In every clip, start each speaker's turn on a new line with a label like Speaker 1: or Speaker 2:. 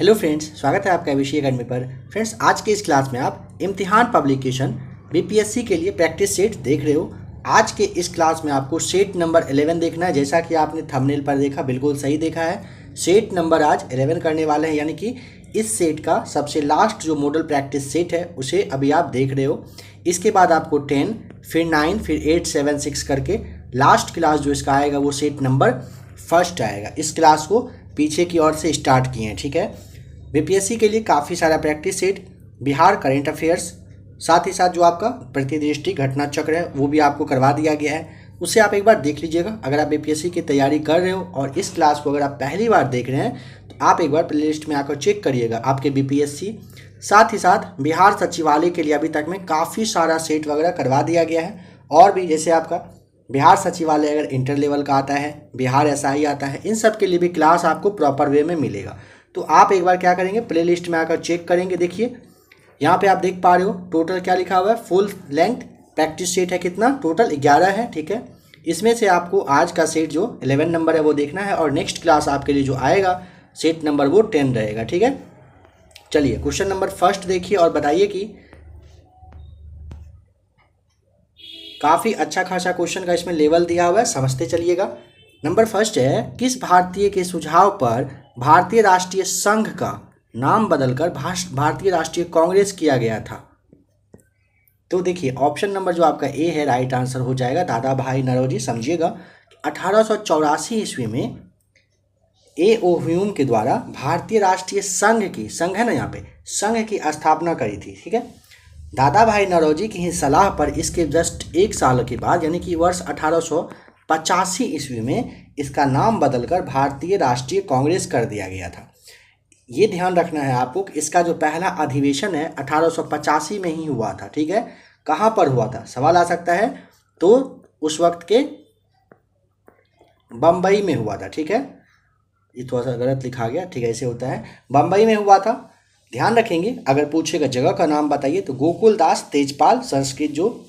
Speaker 1: Hello friends, स्वागत है आपका विषय अकेडमी पर। फ्रेंड्स, आज के इस क्लास में आप इम्तिहान पब्लिकेशन बीपीएससी के लिए प्रैक्टिस सेट देख रहे हो। आज के इस क्लास में आपको सेट नंबर 11 देखना है। जैसा कि आपने थंबनेल पर देखा, बिल्कुल सही देखा है। सेट नंबर आज 11 करने वाले हैं, यानी कि इस सेट का सबसे लास्ट जो मॉडल प्रैक्टिस सेट है उसे अभी आप देख रहे हो। इसके बाद आपको 10, फिर 9, फिर 8, 7, 6 करके लास्ट क्लास जो इसका आएगा वो सेट नंबर फर्स्ट आएगा। इस क्लास को पीछे की ओर से स्टार्ट किए हैं, ठीक है। बीपीएससी के लिए काफ़ी सारा practice set, Bihar current affairs, साथ ही साथ जो आपका प्रतिदृष्टि घटना चक्र है वो भी आपको करवा दिया गया है। उसे आप एक बार देख लीजिएगा। अगर आप बीपीएससी की तैयारी कर रहे हो और इस क्लास को अगर आप पहली बार देख रहे हैं तो आप एक बार प्लेलिस्ट में आकर चेक करिएगा आपके बीपीएससी। साथ ही साथ बिहार सचिवालय के लिए अभी तक में काफ़ी सारा सेट वगैरह करवा दिया गया है। और भी जैसे आपका बिहार सचिवालय अगर इंटर लेवल का आता है, बिहार एसआई आता है, इन सब के लिए भी क्लास आपको प्रॉपर वे में मिलेगा। तो आप एक बार क्या करेंगे, प्लेलिस्ट में आकर चेक करेंगे। देखिए यहाँ पे आप देख पा रहे हो टोटल क्या लिखा हुआ है। फुल लेंथ प्रैक्टिस सेट है कितना, टोटल 11 है, ठीक है। इसमें से आपको आज का सेट जो 11 नंबर है वो देखना है और नेक्स्ट क्लास आपके लिए जो आएगा सेट नंबर वो 10 रहेगा, ठीक है। चलिए क्वेश्चन नंबर फर्स्ट देखिए और बताइए कि काफ़ी अच्छा खासा क्वेश्चन का इसमें लेवल दिया हुआ है, समझते चलिएगा। नंबर फर्स्ट है, किस भारतीय के सुझाव पर भारतीय राष्ट्रीय संघ का नाम बदलकर भारतीय राष्ट्रीय कांग्रेस किया गया था? तो देखिए ऑप्शन नंबर जो आपका ए है राइट आंसर हो जाएगा दादा भाई नौरोजी। समझिएगा 1884 ईस्वी में ए.ओ. ह्यूम के द्वारा भारतीय राष्ट्रीय संघ की, संघ है ना यहाँ पे, संघ की स्थापना करी थी, ठीक है। दादा भाई नौरोजी की ही सलाह पर इसके जस्ट एक साल के बाद यानी कि वर्ष 1885 ईस्वी में इसका नाम बदलकर भारतीय राष्ट्रीय कांग्रेस कर दिया गया था। ये ध्यान रखना है आपको कि इसका जो पहला अधिवेशन है 1885 में ही हुआ था, ठीक है। कहाँ पर हुआ था सवाल आ सकता है, तो उस वक्त के बम्बई में हुआ था, ठीक है। ये थोड़ा सा गलत लिखा गया, ठीक है, ऐसे होता है, बम्बई में हुआ था। ध्यान रखेंगे अगर पूछेगा जगह का नाम बताइए तो गोकुल दास तेजपाल संस्कृत जो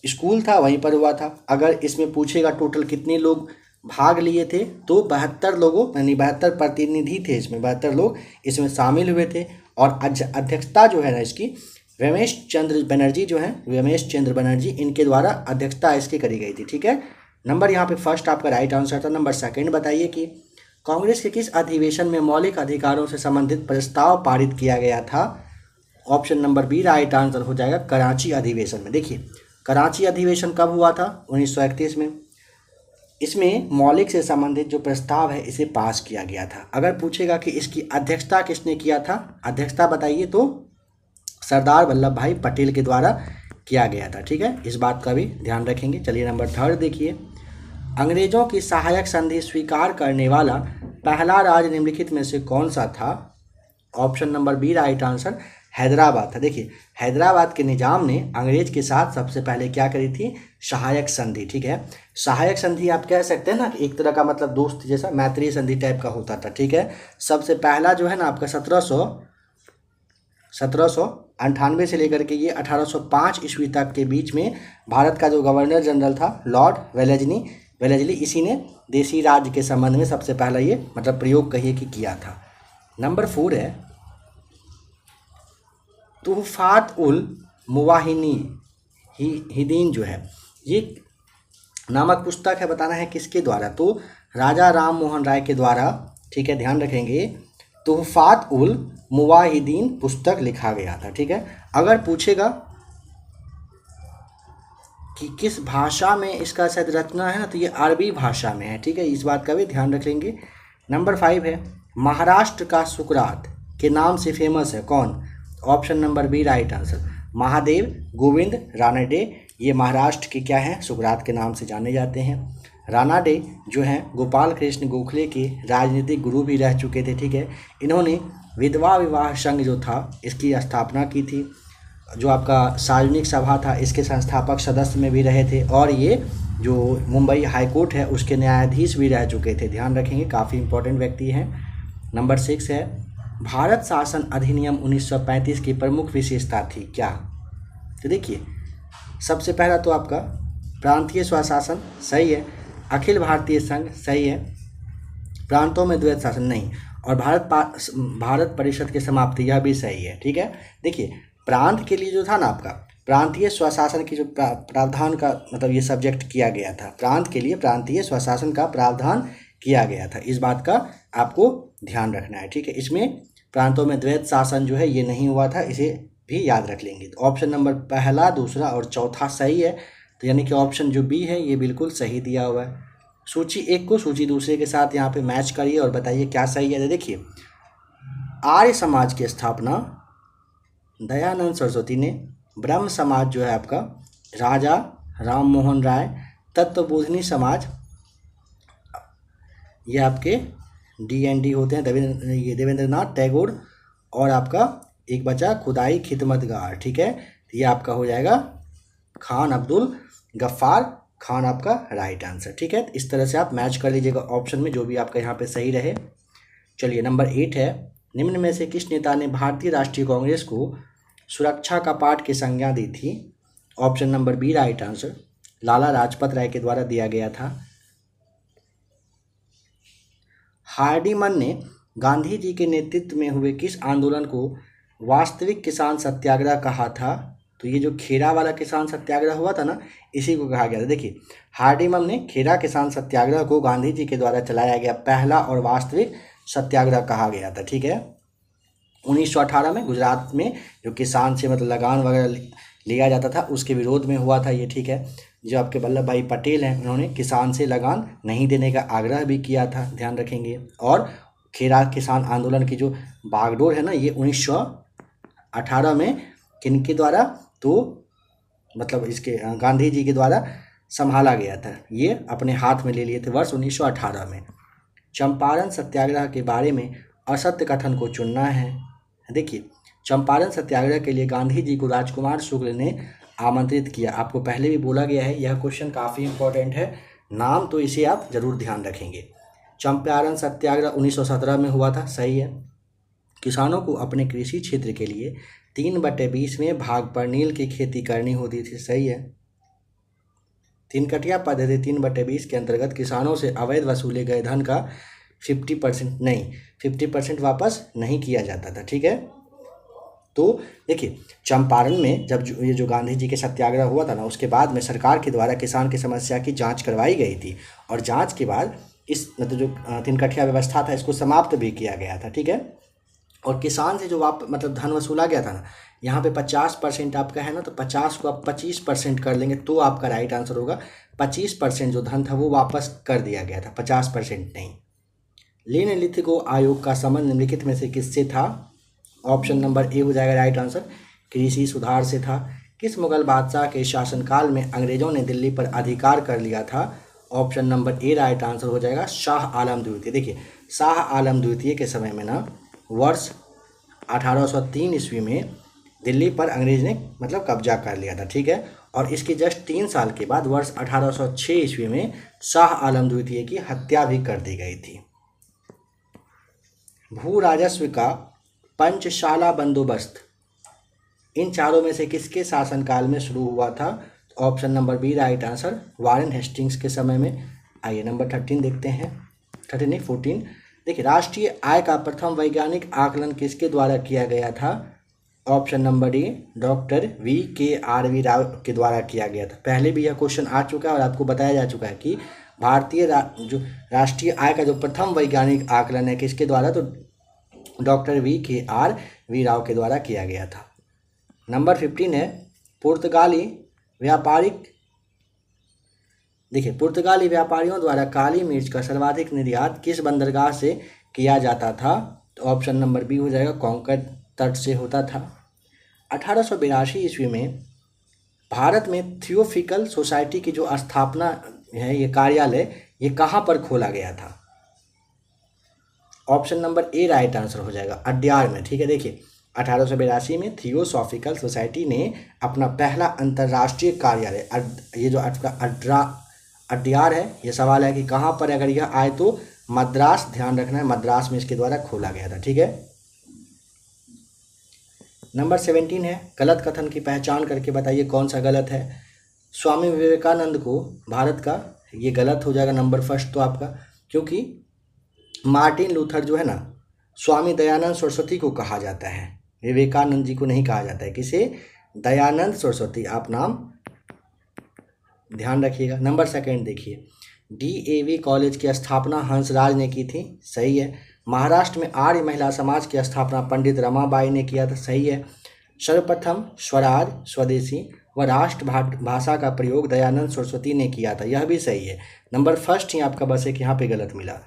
Speaker 1: स्कूल था वहीं पर हुआ था। अगर इसमें पूछेगा टोटल कितने लोग भाग लिए थे तो 72 लोगों यानी 72 प्रतिनिधि थे, इसमें 72 लोग इसमें शामिल हुए थे। और अध्यक्षता जो है ना इसकी रमेश चंद्र बनर्जी जो है, रमेश चंद्र बनर्जी, इनके द्वारा अध्यक्षता इसकी करी गई थी, ठीक है। नंबर यहाँ पे फर्स्ट आपका राइट आंसर था। नंबर सेकंड बताइए कि कांग्रेस के किस अधिवेशन में मौलिक अधिकारों से संबंधित प्रस्ताव पारित किया गया था? Option number B right answer हो जाएगा कराची अधिवेशन में। देखिए कराची अधिवेशन कब हुआ था? 1931 में। इसमें मौलिक से संबंधित जो प्रस्ताव है इसे पास किया गया था। अगर पूछेगा कि इसकी अध्यक्षता किसने किया था, अध्यक्षता बताइए, तो सरदार वल्लभ भाई पटेल के द्वारा किया गया था, ठीक है। इस बात का भी ध्यान रखेंगे। चलिए नंबर थर्ड देखिए, अंग्रेजों की सहायक संधि स्वीकार करने वाला पहला राज्य निम्नलिखित में से कौन सा था? Option number B right answer Hyderabad था। देखिए हैदराबाद के निजाम ने अंग्रेज के साथ सबसे पहले क्या करी थी? सहायक संधि, ठीक है। सहायक संधि आप कह सकते हैं ना, एक तरह का मतलब दोस्त जैसा मैत्री संधि टाइप का होता था, ठीक है। सबसे पहला जो है ना आपका 1798 से लेकर के ये 1805 ईस्वी तक के बीच में भारत का जो गवर्नर जनरल था लॉर्ड वेलेजली, इसी ने देसी राज्य के संबंध में सबसे पहला ये मतलब प्रयोग कहिए कि किया था। नंबर 4 है, तुहफात उल मुवाहिदीन जो है ये नामक पुस्तक है, बताना है किसके द्वारा? तो राजा राम मोहन राय के द्वारा, ठीक है। ध्यान रखेंगे तुहफात उल मुवाहिदीन पुस्तक लिखा गया था, ठीक है। अगर पूछेगा कि किस भाषा में इसका शायद रचना है ना, तो ये अरबी भाषा में है, ठीक है। इस बात का भी ध्यान रख लेंगे। नंबर 5 है, महाराष्ट्र का सुकरात के नाम से फेमस है कौन? Option number B right answer Mahadev Govind Ranade. ये महाराष्ट्र के क्या हैं? सुकरात के नाम से जाने जाते हैं। रानाडे जो हैं गोपाल कृष्ण गोखले के राजनीतिक गुरु भी रह चुके थे, ठीक है। इन्होंने विधवा विवाह संघ जो था इसकी स्थापना की थी। जो आपका सार्वजनिक सभा था इसके संस्थापक सदस्य में भी रहे थे और ये जो मुंबई हाई कोर्ट है उसके न्यायाधीश भी रह चुके थे। ध्यान रखेंगे काफ़ी इंपॉर्टेंट व्यक्ति हैं। नंबर 6 है, भारत शासन अधिनियम 1935 की प्रमुख विशेषता थी क्या? तो देखिए सबसे पहला तो आपका प्रांतीय स्वशासन सही है, अखिल भारतीय संघ सही है, प्रांतों में द्वैत शासन नहीं, और भारत परिषद की समाप्ति, यह भी सही है। ठीक है, देखिए प्रांत के लिए जो था ना आपका प्रांतीय स्वशासन की जो प्रावधान का मतलब ये सब्जेक्ट किया गया था, प्रांत के लिए प्रांतीय स्वशासन का प्रावधान किया गया था, इस बात का आपको ध्यान रखना है। ठीक है, इसमें प्रांतों में द्वैत शासन जो है ये नहीं हुआ था, इसे भी याद रख लेंगे। तो ऑप्शन नंबर पहला, दूसरा और चौथा सही है, तो यानी कि ऑप्शन जो बी है ये बिल्कुल सही दिया हुआ है। सूची एक को सूची दूसरे के साथ यहाँ पे मैच करिए और बताइए क्या सही है। तो देखिए आर्य समाज की स्थापना दयानंद सरस्वती ने, ब्रह्म समाज जो है आपका राजा राम मोहन राय, तत्वबोधिनी समाज ये आपके DND होते हैं देवेंद्रनाथ टैगोर, और आपका एक बचा खुदाई खिदमतगार। ठीक है, ये आपका हो जाएगा खान अब्दुल गफ्फार खान, आपका राइट आंसर। ठीक है, इस तरह से आप मैच कर लीजिएगा ऑप्शन में जो भी आपका यहाँ पे सही रहे। चलिए नंबर 8 है, निम्न में से किस नेता ने भारतीय राष्ट्रीय कांग्रेस को सुरक्षा का पाठ की संज्ञा दी थी? Option number B right answer, Lala Lajpat Rai के द्वारा दिया गया था। हार्डिमन ने गांधी जी के नेतृत्व में हुए किस आंदोलन को वास्तविक किसान सत्याग्रह कहा था? तो ये जो खेरा वाला किसान सत्याग्रह हुआ था ना, इसी को कहा गया था। देखिए हार्डिमन ने खेरा किसान सत्याग्रह को गांधी जी के द्वारा चलाया गया पहला और वास्तविक सत्याग्रह कहा गया था। ठीक है, 1918 में गुजरात में जो किसान से मतलब लगान वगैरह लिया जाता था उसके विरोध में हुआ था ये। ठीक है, जो आपके वल्लभ भाई पटेल हैं उन्होंने किसान से लगान नहीं देने का आग्रह भी किया था, ध्यान रखेंगे। और खेरा किसान आंदोलन की जो बागडोर है ना, ये 1918 में किनके द्वारा, तो मतलब इसके गांधी जी के द्वारा संभाला गया था, ये अपने हाथ में ले लिए थे वर्ष 1918 में। चंपारण सत्याग्रह के बारे में असत्य कथन को चुनना है। देखिए चंपारण सत्याग्रह के लिए गांधी जी को राजकुमार शुक्ल ने आमंत्रित किया, आपको पहले भी बोला गया है, यह क्वेश्चन काफ़ी इंपॉर्टेंट है, नाम तो इसे आप जरूर ध्यान रखेंगे। चंपारण सत्याग्रह 1917 में हुआ था, सही है। किसानों को अपने कृषि क्षेत्र के लिए 3/20 में भाग पर नील की खेती करनी होती थी, सही है। तीन कटिया पद्धति 3/20 के अंतर्गत किसानों से अवैध वसूले गए धन का 50% वापस नहीं किया जाता था। ठीक है, तो देखिए चंपारण में जब ये जो गांधी जी के सत्याग्रह हुआ था ना, उसके बाद में सरकार के द्वारा किसान की समस्या की जांच करवाई गई थी, और जांच के बाद इस मतलब जो तीन कठिया व्यवस्था था इसको समाप्त भी किया गया था। ठीक है, और किसान से जो मतलब धन वसूला गया था ना, यहाँ पे 50% आपका है ना, तो 50 को आप 25% कर लेंगे तो आपका राइट आंसर होगा। 25% जो धन था वो वापस कर दिया गया था, 50% नहीं। निम्नलिखित आयोग का संबंध निम्नलिखित में से किससे था? ऑप्शन नंबर ए हो जाएगा राइट आंसर, कृषि सुधार से था। किस मुगल बादशाह के शासनकाल में अंग्रेजों ने दिल्ली पर अधिकार कर लिया था? Option number A right answer हो जाएगा, शाह आलम द्वितीय। देखिए शाह आलम द्वितीय के समय में ना वर्ष 1803 ईस्वी में दिल्ली पर अंग्रेज ने मतलब कब्जा कर लिया था। ठीक है, और इसके जस्ट 3 साल के बाद वर्ष 1806 ईस्वी में शाह आलम द्वितीय की हत्या भी कर दी गई थी। भू राजस्व का पंचशाला बंदोबस्त इन चारों में से किसके शासनकाल में शुरू हुआ था? Option number B right answer, Warren Hastings के समय में। आइए नंबर 13 देखते हैं, 13 नहीं 14। देखिए राष्ट्रीय आय का प्रथम वैज्ञानिक आकलन किसके द्वारा किया गया था? Option number D doctor VKRV Rao के द्वारा किया गया था। पहले भी यह क्वेश्चन आ चुका है और आपको बताया जा चुका है कि भारतीय जो राष्ट्रीय आय का जो प्रथम वैज्ञानिक आकलन है किसके द्वारा, तो डॉक्टर VKRV राव के द्वारा किया गया था। नंबर 15 है पुर्तगाली व्यापारिक। देखिए पुर्तगाली व्यापारियों द्वारा काली मिर्च का सर्वाधिक निर्यात किस बंदरगाह से किया जाता था? तो ऑप्शन नंबर बी हो जाएगा, कोंकण तट से होता था। 1882 ईस्वी में भारत में थियोफिकल सोसाइटी की जो स्थापना है, ये कार्यालय ये कहाँ पर खोला गया था? Option number A right answer हो जाएगा, अड्यार में। ठीक है, देखिए 1882 में थियोसॉफिकल सोसाइटी ने अपना पहला अंतर्राष्ट्रीय कार्यालय, ये जो आपका अड्यार है, ये सवाल है कि कहाँ पर, अगर यह आए तो मद्रास, ध्यान रखना है मद्रास में इसके द्वारा खोला गया था। ठीक है, नंबर 17 है गलत कथन की पहचान करके बताइए कौन सा गलत है। स्वामी विवेकानंद को भारत का, ये गलत हो जाएगा नंबर फर्स्ट तो आपका, क्योंकि मार्टिन लूथर जो है ना, स्वामी दयानंद सरस्वती को कहा जाता है, विवेकानंद जी को नहीं कहा जाता है। किसे? दयानंद सरस्वती। आप नाम ध्यान रखिएगा। नंबर सेकंड देखिए, DAV कॉलेज की स्थापना हंसराज ने की थी, सही है। महाराष्ट्र में आर्य महिला समाज की स्थापना पंडित रमाबाई ने किया था, सही है। सर्वप्रथम स्वराज, स्वदेशी व राष्ट्र भाषा का प्रयोग दयानंद सरस्वती ने किया था, यह भी सही है। नंबर फर्स्ट ही आपका बस एक यहाँ पे गलत मिला।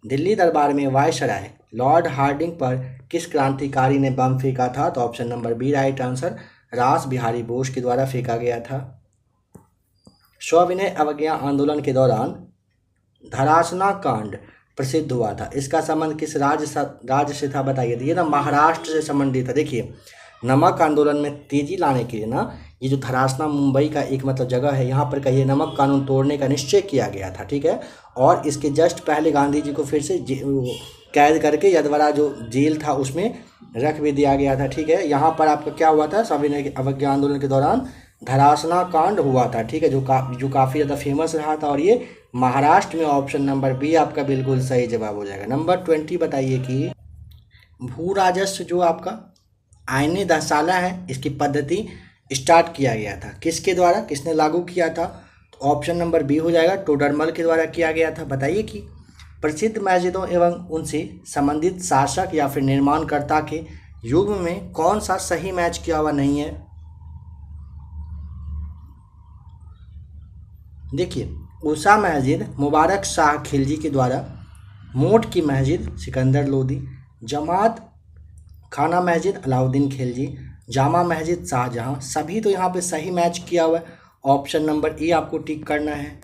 Speaker 1: दिल्ली दरबार में वायसराय लॉर्ड हार्डिंग पर किस क्रांतिकारी ने बम फेंका था? तो option number B right answer, Rash Behari Bose के द्वारा फेंका गया था। सविनय अवज्ञा आंदोलन के दौरान धरासना कांड प्रसिद्ध हुआ था, इसका संबंध किस राज्य से था बताइए। तो ये ना महाराष्ट्र से संबंधित था। देखिए, नमक आंदोलन में तेजी लाने के लिए ना, ये जो धरासना मुंबई का एक मतलब जगह है, यहाँ पर कहिए नमक कानून तोड़ने का निश्चय किया गया था, ठीक है। और इसके जस्ट पहले गांधी जी को फिर से कैद करके यदवरा जो जेल था उसमें रख भी दिया गया था, ठीक है। यहाँ पर आपका क्या हुआ था? सविनय अवज्ञा आंदोलन के दौरान धरासना कांड हुआ था, ठीक है, जो काफ़ी ज़्यादा फेमस रहा था, और ये महाराष्ट्र में। ऑप्शन नंबर बी आपका बिल्कुल सही जवाब हो जाएगा। नंबर 20 बताइए कि भू राजस्व जो आपका आईने दहसाला है, इसकी पद्धति स्टार्ट किया गया था किसके द्वारा, किसने लागू किया था? तो ऑप्शन नंबर बी हो जाएगा, टोडरमल के द्वारा किया गया था। बताइए कि प्रसिद्ध मस्जिदों एवं उनसे संबंधित शासक या फिर निर्माणकर्ता के युग में कौन सा सही मैच किया हुआ नहीं है? देखिए, उषा मस्जिद मुबारक शाह खिलजी के द्वारा, मोट की मस्जिद सिकंदर लोदी, जमात खाना मस्जिद अलाउद्दीन खिलजी, जामा मस्जिद शाहजहां, सभी तो यहाँ पे सही मैच किया हुआ है। ऑप्शन नंबर ए आपको टिक करना है।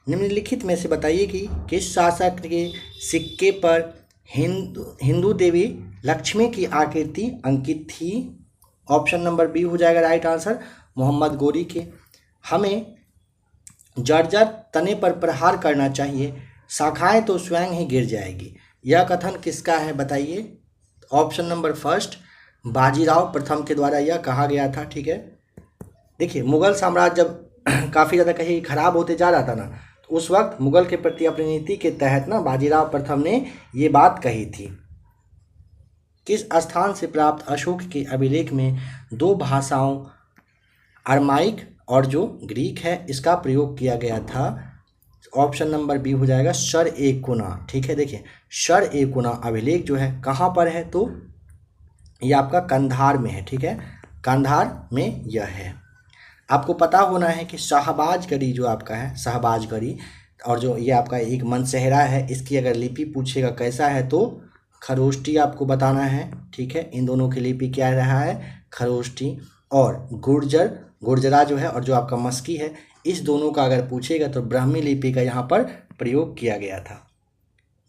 Speaker 1: निम्नलिखित में से बताइए कि किस शासक के सिक्के पर हिंदू देवी लक्ष्मी की आकृति अंकित थी? ऑप्शन नंबर बी हो जाएगा राइट आंसर, मोहम्मद गोरी के। हमें जर्जर तने पर प्रहार करना चाहिए, शाखाएं तो स्वयं ही गिर जाएगी, यह कथन किसका है बताइए? ऑप्शन नंबर फर्स्ट, बाजीराव प्रथम के द्वारा यह कहा गया था, ठीक है। देखिए, मुगल साम्राज्य जब काफ़ी ज़्यादा कहीं खराब होते जा रहा था ना, तो उस वक्त मुगल के प्रति अपनी नीति के तहत ना बाजीराव प्रथम ने ये बात कही थी। किस स्थान से प्राप्त अशोक के अभिलेख में दो भाषाओं अरमाइक और जो ग्रीक है इसका प्रयोग किया गया था? ऑप्शन नंबर बी हो जाएगा, शर ए कुना, ठीक है। देखिए, शर ए कुना अभिलेख जो है कहाँ पर है? तो ये आपका कंधार में है, ठीक है, कंधार में यह है। आपको पता होना है कि शाहबाजगढ़ी जो आपका है, शाहबाजगढ़ी, और जो ये आपका एक मनसेहरा है, इसकी अगर लिपि पूछेगा कैसा है तो खरोष्टी आपको बताना है, ठीक है। इन दोनों की लिपि क्या रहा है? खरोष्टी। और गुर्जरा जो है और जो आपका मस्की है, इस दोनों का अगर पूछेगा तो ब्राह्मी लिपि का यहाँ पर प्रयोग किया गया था।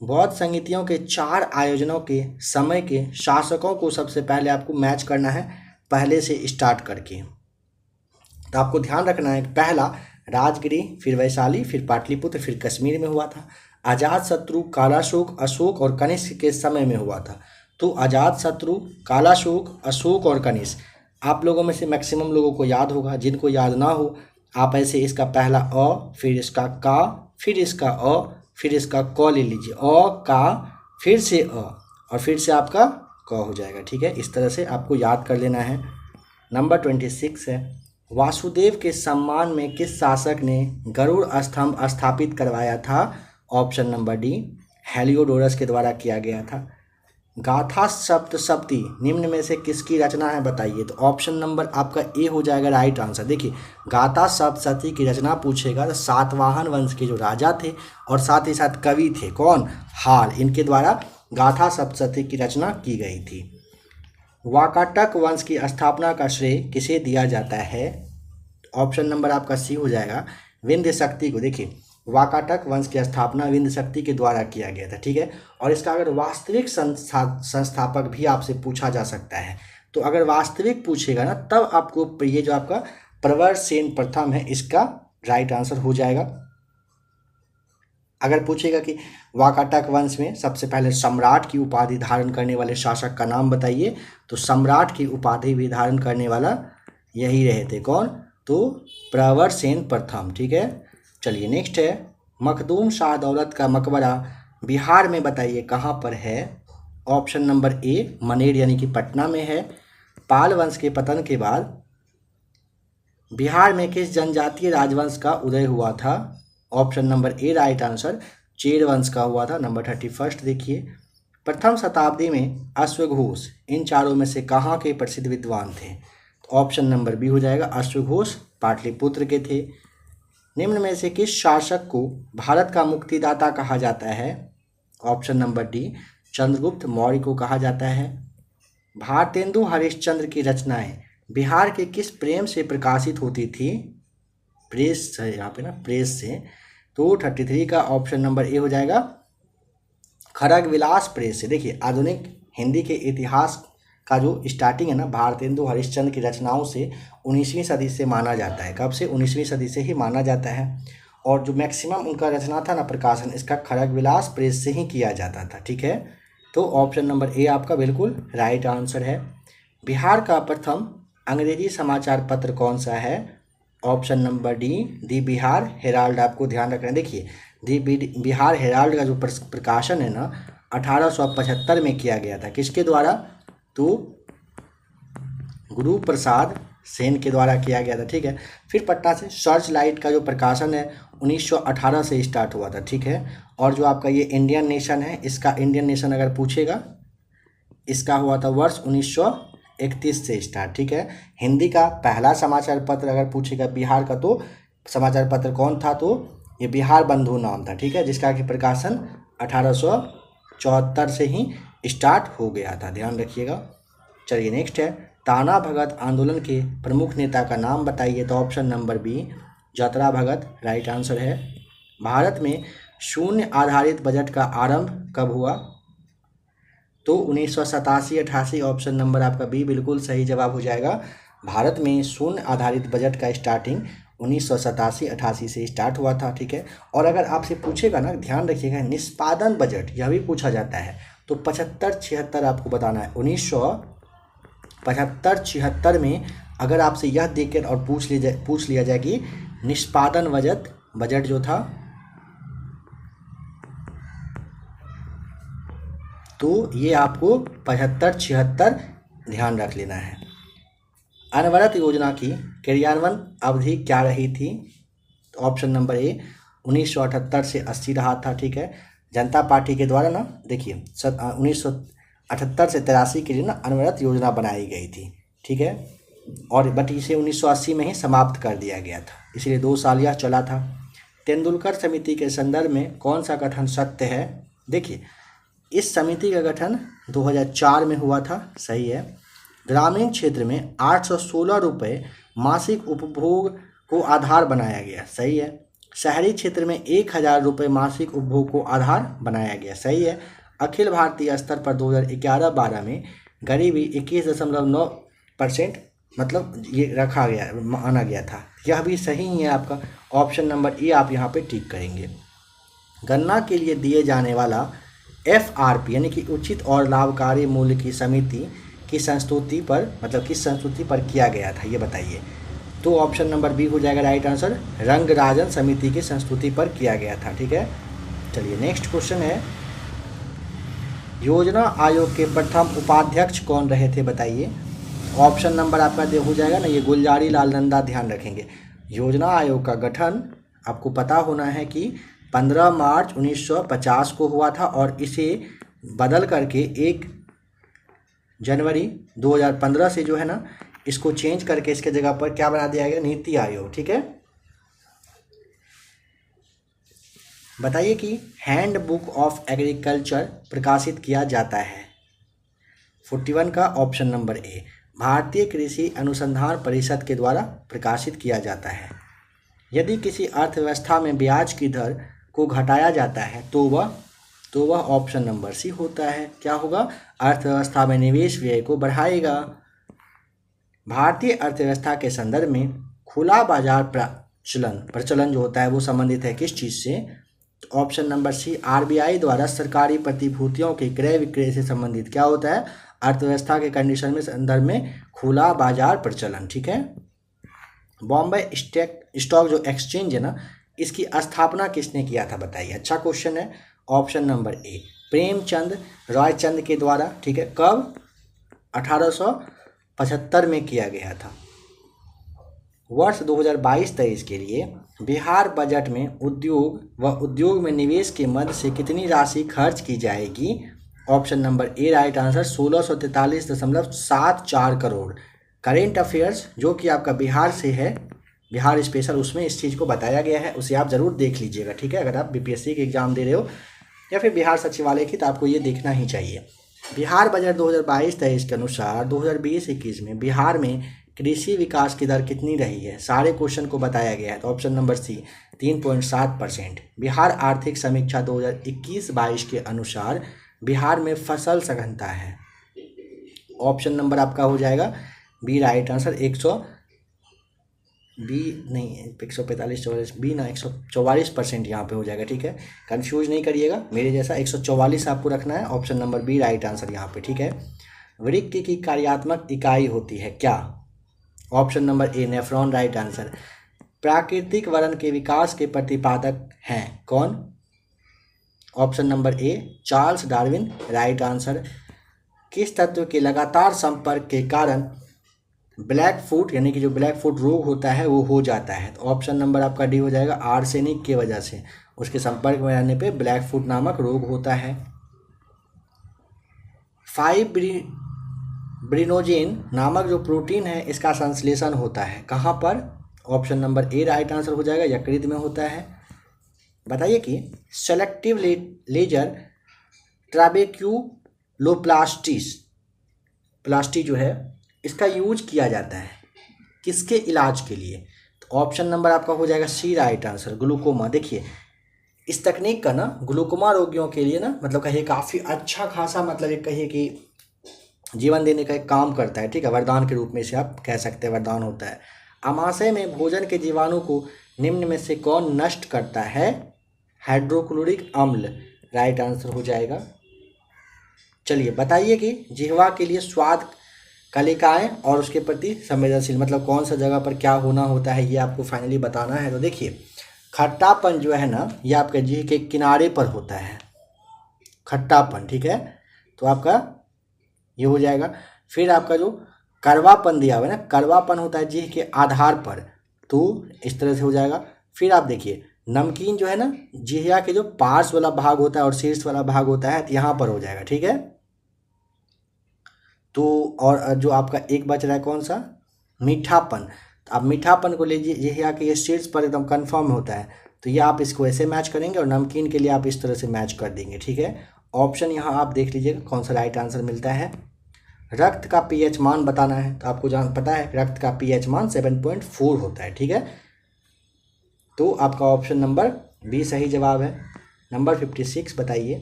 Speaker 1: बौद्ध संगीतियों के 4 आयोजनों के समय के शासकों को सबसे पहले आपको मैच करना है, पहले से स्टार्ट करके। तो आपको ध्यान रखना है, पहला राजगिरी, फिर वैशाली, फिर पाटलिपुत्र, फिर कश्मीर में हुआ था। अजातशत्रु, कालाशोक, अशोक और कनिष्क के समय में हुआ था। तो अजातशत्रु, कालाशोक, अशोक और कनिष्क आप लोगों में से मैक्सिमम लोगों को याद होगा। जिनको याद ना हो, आप ऐसे इसका पहला अ, फिर इसका का, फिर इसका अ, फिर इसका क ले लीजिए, अ का, फिर से अ, और फिर से आपका क हो जाएगा, ठीक है। इस तरह से आपको याद कर लेना है। नंबर 26 है, वासुदेव के सम्मान में किस शासक ने गरुड़ स्तंभ स्थापित करवाया था? ऑप्शन नंबर डी, हेलियोडोरस के द्वारा किया गया था। गाथा सप्तशती निम्न में से किसकी रचना है बताइए? तो ऑप्शन नंबर आपका ए हो जाएगा राइट आंसर। देखिए, गाथा सप्तशती की रचना पूछेगा तो सातवाहन वंश के जो राजा थे और साथ ही साथ कवि थे, कौन? हाल, इनके द्वारा गाथा सप्तशती की रचना की गई थी। वाकाटक वंश की स्थापना का श्रेय किसे दिया जाता है? ऑप्शन नंबर आपका सी हो जाएगा, विंध्य शक्ति को। देखिए, वाकाटक वंश की स्थापना विंध्य शक्ति के द्वारा किया गया था, ठीक है। और इसका अगर वास्तविक संस्थापक भी आपसे पूछा जा सकता है, तो अगर वास्तविक पूछेगा ना, तब आपको ये जो आपका प्रवरसेन प्रथम है इसका राइट आंसर हो जाएगा। अगर पूछेगा कि वाकाटक वंश में सबसे पहले सम्राट की उपाधि धारण करने वाले शासक का नाम बताइए, तो सम्राट की उपाधि भी धारण करने वाला यही रहे थे, कौन? तो प्रवरसेन प्रथम, ठीक है। चलिए नेक्स्ट है, मखदूम शाह दौलत का मकबरा बिहार में बताइए कहाँ पर है। ऑप्शन नंबर ए मनेर यानी कि पटना में है। पाल वंश के पतन के बाद बिहार में किस जनजातीय राजवंश का उदय हुआ था। Option number A right answer Chera वंश का हुआ था। नंबर 31 देखिए, प्रथम शताब्दी में अश्वघोष इन चारों में से कहाँ के प्रसिद्ध विद्वान थे। तो ऑप्शन नंबर बी हो जाएगा, अश्वघोष पाटलिपुत्र के थे। निम्न में से किस शासक को भारत का मुक्तिदाता कहा जाता है। Option number D Chandragupta Maurya को कहा जाता है। भारतेंदु हरिश्चंद्र की रचनाएं बिहार के किस प्रेम से प्रकाशित होती थी। प्रेस है यहाँ पे ना, प्रेस से। तो 33 का ऑप्शन नंबर ए हो जाएगा, खड़ग विलास प्रेस से। देखिए आधुनिक हिंदी के इतिहास का जो स्टार्टिंग है ना, भारतेंदु हरिश्चंद्र की रचनाओं से 19वीं सदी से माना जाता है। कब से? 19वीं सदी से ही माना जाता है। और जो मैक्सिमम उनका रचना था ना प्रकाशन, इसका खड़ग विलास प्रेस से ही किया जाता था। ठीक है, तो ऑप्शन नंबर ए आपका बिल्कुल राइट आंसर है। बिहार का प्रथम अंग्रेजी समाचार पत्र कौन सा है। ऑप्शन नंबर डी दी बिहार हेराल्ड। आपको ध्यान रखना है, देखिए दी बिहार हेराल्ड का जो प्रकाशन है ना 1875 में किया गया था। किसके द्वारा? तो गुरु प्रसाद सेन के द्वारा किया गया था। ठीक है, फिर पटना से सर्च लाइट का जो प्रकाशन है 1918 से स्टार्ट हुआ था। ठीक है, और जो आपका ये इंडियन नेशन है, इसका इंडियन नेशन अगर पूछेगा, इसका हुआ था वर्ष 1931 से स्टार्ट। ठीक है, हिंदी का पहला समाचार पत्र अगर पूछेगा बिहार का, तो समाचार पत्र कौन था? तो ये बिहार बंधु नाम था। ठीक है, जिसका कि प्रकाशन 1874 से ही स्टार्ट हो गया था, ध्यान रखिएगा। चलिए नेक्स्ट है, ताना भगत आंदोलन के प्रमुख नेता का नाम बताइए। तो ऑप्शन नंबर बी जतरा भगत राइट आंसर है। भारत में शून्य आधारित बजट का आरंभ कब हुआ। तो 1987-88। ऑप्शन नंबर आपका बी बिल्कुल सही जवाब हो जाएगा। भारत में शून्य आधारित बजट का स्टार्टिंग 1987-88 से स्टार्ट हुआ था। ठीक है, और अगर आपसे पूछेगा ना, ध्यान रखिएगा, निष्पादन बजट यह भी पूछा जाता है, तो 75-76 आपको बताना है। 1975-76 में अगर आपसे यह देखकर और पूछ लिया जाए कि निष्पादन बजट जो था, तो ये आपको 75-76 ध्यान रख लेना है। अनवरत योजना की क्रियान्वयन अवधि क्या रही थी। तो ऑप्शन नंबर ए 1978 से 80 रहा था। ठीक है, जनता पार्टी के द्वारा ना, देखिए 1978 से 83 के लिए ना अनवरत योजना बनाई गई थी। ठीक है, और बट इसे 1980 में ही समाप्त कर दिया गया था, इसलिए 2 साल यह चला था। तेंदुलकर समिति के संदर्भ में कौन सा कथन सत्य है। देखिए इस समिति का गठन 2004 में हुआ था, सही है। ग्रामीण क्षेत्र में 816 रुपये मासिक उपभोग को आधार बनाया गया, सही है। शहरी क्षेत्र में 1000 रुपये मासिक उपभोग को आधार बनाया गया, सही है। अखिल भारतीय स्तर पर 2011-12 में गरीबी 21.9% मतलब ये रखा गया, माना गया था, यह भी सही है आपका। ऑप्शन नंबर ए आप यहाँ पे टिक करेंगे। गन्ना के लिए दिए जाने वाला FRP यानी कि उचित और लाभकारी मूल्य की समिति की संस्तुति पर, मतलब किस संस्तुति पर किया गया था, ये बताइए। तो ऑप्शन नंबर बी हो जाएगा राइट आंसर, रंगराजन समिति की संस्तुति पर किया गया था। ठीक है, चलिए नेक्स्ट क्वेश्चन है, योजना आयोग के प्रथम उपाध्यक्ष कौन रहे थे, बताइए। ऑप्शन नंबर आपका हो जाएगा ना, ये गुलजारी लाल नंदा। ध्यान रखेंगे, योजना आयोग का गठन आपको पता होना है कि 15 मार्च 1950 को हुआ था, और इसे बदल करके 1 जनवरी 2015 से जो है ना, इसको चेंज करके इसके जगह पर क्या बना दिया गया, नीति आयोग। ठीक है, बताइए कि हैंड बुक ऑफ एग्रीकल्चर प्रकाशित किया जाता है। 41 का ऑप्शन नंबर ए भारतीय कृषि अनुसंधान परिषद के द्वारा प्रकाशित किया जाता है। यदि किसी अर्थव्यवस्था में ब्याज की दर को घटाया जाता है तो वह ऑप्शन नंबर सी होता है, क्या होगा, अर्थव्यवस्था में निवेश व्यय को बढ़ाएगा। भारतीय अर्थव्यवस्था के संदर्भ में खुला बाजार प्रचलन जो होता है वो संबंधित है किस चीज़ से। तो ऑप्शन नंबर सी RBI द्वारा सरकारी प्रतिभूतियों के क्रय विक्रय से संबंधित क्या होता है, अर्थव्यवस्था के कंडीशन में संदर्भ में खुला बाजार प्रचलन। ठीक है, बॉम्बे स्टॉक जो एक्सचेंज है ना, इसकी स्थापना किसने किया था बताइए। अच्छा क्वेश्चन है। ऑप्शन नंबर ए प्रेमचंद रायचंद के द्वारा। ठीक है, कब? 1875 में किया गया था। वर्ष 2022-23 के लिए बिहार बजट में उद्योग व उद्योग में निवेश के मद से कितनी राशि खर्च की जाएगी? Option number A right answer 1643.74 crore. Current affairs जो कि आपका बिहार से है, बिहार स्पेशल, उसमें इस चीज़ को बताया गया है, उसे आप ज़रूर देख लीजिएगा। ठीक है, अगर आप बीपीएससी के एग्ज़ाम दे रहे हो या फिर बिहार सचिवालय की, तो आपको ये देखना ही चाहिए। बिहार बजट 2022-23 के अनुसार 2020-21 में बिहार में कृषि विकास की दर कितनी रही है? सारे क्वेश्चन को बताया गया है। तो ऑप्शन नंबर सी 3.7%। बिहार आर्थिक समीक्षा 2021-22 के अनुसार बिहार में फसल सघनता है। ऑप्शन नंबर आपका हो जाएगा बी राइट आंसर 145 बी ना 144% यहाँ पे हो जाएगा। ठीक है, कंफ्यूज नहीं करिएगा, मेरे जैसा 144 आपको रखना है। Option number B right answer यहाँ पे। ठीक है, वृक्क की कार्यात्मक इकाई होती है क्या? ऑप्शन नंबर ए नेफ्रॉन राइट आंसर। प्राकृतिक वर्ण के विकास के प्रतिपादक हैं कौन? Option number A Charles Darwin right answer. किस तत्व के लगातार संपर्क के कारण ब्लैक फुट यानी कि जो ब्लैक फुट रोग होता है वो हो जाता है? तो ऑप्शन नंबर आपका डी हो जाएगा, आर्सेनिक के वजह से, उसके संपर्क में रहने पे ब्लैक फुट नामक रोग होता है। 5-ब्रिनोजेन नामक जो प्रोटीन है इसका संश्लेषण होता है कहाँ पर? Option number A right answer हो जाएगा, यकृत में होता है। बताइए कि सेलेक्टिव लेजर ट्राबेक्यूलोप्लास्टी जो है इसका यूज किया जाता है किसके इलाज के लिए? तो ऑप्शन नंबर आपका हो जाएगा सी राइट आंसर, ग्लूकोमा। देखिए इस तकनीक का ना ग्लूकोमा रोगियों के लिए ना मतलब कहिए काफ़ी अच्छा खासा मतलब एक कहिए कि जीवन देने का एक काम करता है। ठीक है, वरदान के रूप में इसे आप कह सकते हैं, वरदान होता है। आमाशय में भोजन के जीवाणु को निम्न में से कौन नष्ट करता है? हाइड्रोक्लोरिक अम्ल राइट आंसर हो जाएगा। चलिए बताइए कि जिह्वा के लिए स्वाद कलिकाएं और उसके प्रति संवेदनशील मतलब कौन सा जगह पर क्या होना होता है, ये आपको फाइनली बताना है। तो देखिए खट्टापन जो है ना ये आपके जीभ के किनारे पर होता है, खट्टापन। ठीक है, तो आपका ये हो जाएगा। फिर आपका जो कड़वापन दिया हुआ है ना, कड़वापन होता है जीभ के आधार पर, तो इस तरह से हो जाएगा। फिर आप देखिए नमकीन जो है ना जिह्वा के जो पार्श्व वाला भाग होता है और शीर्ष वाला भाग होता है, तो यहाँ पर हो जाएगा। ठीक है, तो और जो आपका एक बच रहा है कौन सा? मीठापन। तो आप मीठापन को लीजिए, जिह्वा के ये शीर्ष पर एकदम कंफर्म होता है, तो ये आप इसको ऐसे मैच करेंगे और नमकीन के लिए आप इस तरह से मैच कर देंगे। ठीक है, ऑप्शन यहाँ आप देख लीजिएगा कौन सा राइट आंसर मिलता है। रक्त का पीएच मान बताना है, तो आपको पता है रक्त का पीएच मान 7.4 होता है। ठीक है, तो आपका ऑप्शन नंबर बी सही जवाब है। नंबर 56 बताइए,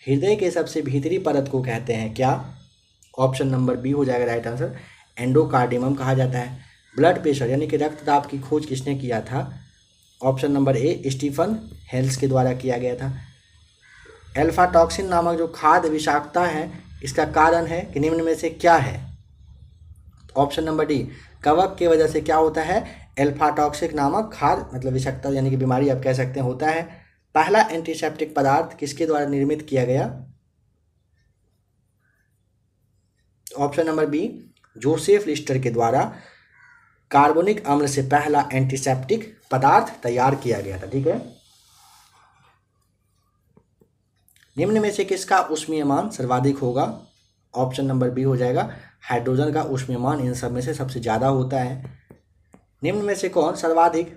Speaker 1: हृदय के सबसे भीतरी परत को कहते हैं क्या? ऑप्शन नंबर बी हो जाएगा राइट आंसर, एंडोकार्डियम कहा जाता है। ब्लड प्रेशर यानी कि रक्तदाब की खोज किसने किया था? Option number A Stephen Hales के द्वारा किया गया था। एल्फा टॉक्सिन नामक जो खाद्य विषाक्तता है इसका कारण है कि निम्न में से क्या है? ऑप्शन नंबर डी कवक की वजह से क्या होता है? एल्फा टॉक्सिक नामक खाद्य मतलब विषाक्तता यानी कि बीमारी आप कह सकते हैं होता है। पहला एंटीसेप्टिक पदार्थ किसके द्वारा निर्मित किया गया? Option number B Joseph Lister के द्वारा कार्बोनिक अम्ल से पहला एंटीसेप्टिक पदार्थ तैयार किया गया था। ठीक है, निम्न में से किसका ऊष्मीयमान सर्वाधिक होगा? ऑप्शन नंबर बी हो जाएगा, हाइड्रोजन का ऊष्मीयमान इन सब में से सबसे ज़्यादा होता है। निम्न में से कौन सर्वाधिक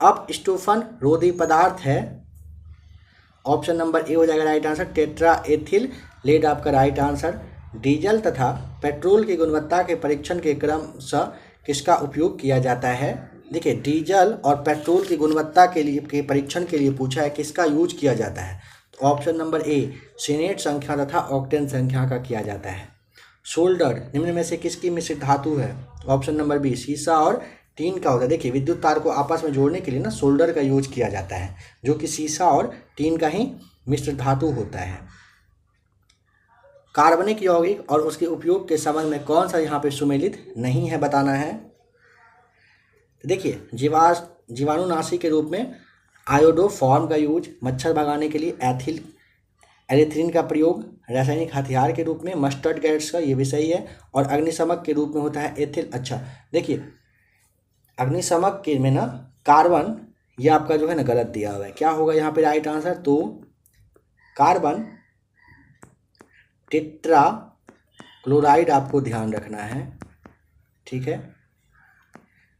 Speaker 1: अपस्टोफन रोधी पदार्थ है? ऑप्शन नंबर ए हो जाएगा right answer, tetra ethyl lead आपका राइट आंसर। डीजल तथा पेट्रोल की गुणवत्ता के परीक्षण के क्रम से किसका उपयोग किया जाता है? देखिए डीजल और पेट्रोल की गुणवत्ता के परीक्षण के लिए पूछा है किसका यूज किया जाता है? तो ऑप्शन नंबर ए सीनेट संख्या तथा ऑक्टेन संख्या का किया जाता है। सोल्डर निम्न में से किसकी मिश्रित धातु है? ऑप्शन नंबर बी सीसा और टीन का होता है। देखिए विद्युत तार को आपस में जोड़ने के लिए ना सोल्डर का यूज किया जाता है जो कि सीसा और टीन का ही मिश्र धातु होता है। कार्बनिक यौगिक और उसके उपयोग के संबंध में कौन सा यहाँ पे सुमेलित नहीं है बताना है। देखिए जीवाणुनाशी के रूप में आयोडोफॉर्म का यूज, मच्छर भगाने के लिए एरिथ्रिन का प्रयोग, रासायनिक हथियार के रूप में मस्टर्ड गैस का, ये भी सही है। और अग्निशमक के रूप में होता है एथिल। अच्छा देखिए, अग्निशमक के में ना कार्बन, ये आपका जो है ना गलत दिया हुआ है। क्या होगा यहाँ पे राइट आंसर? तो कार्बन टेट्रा क्लोराइड आपको ध्यान रखना है, ठीक है।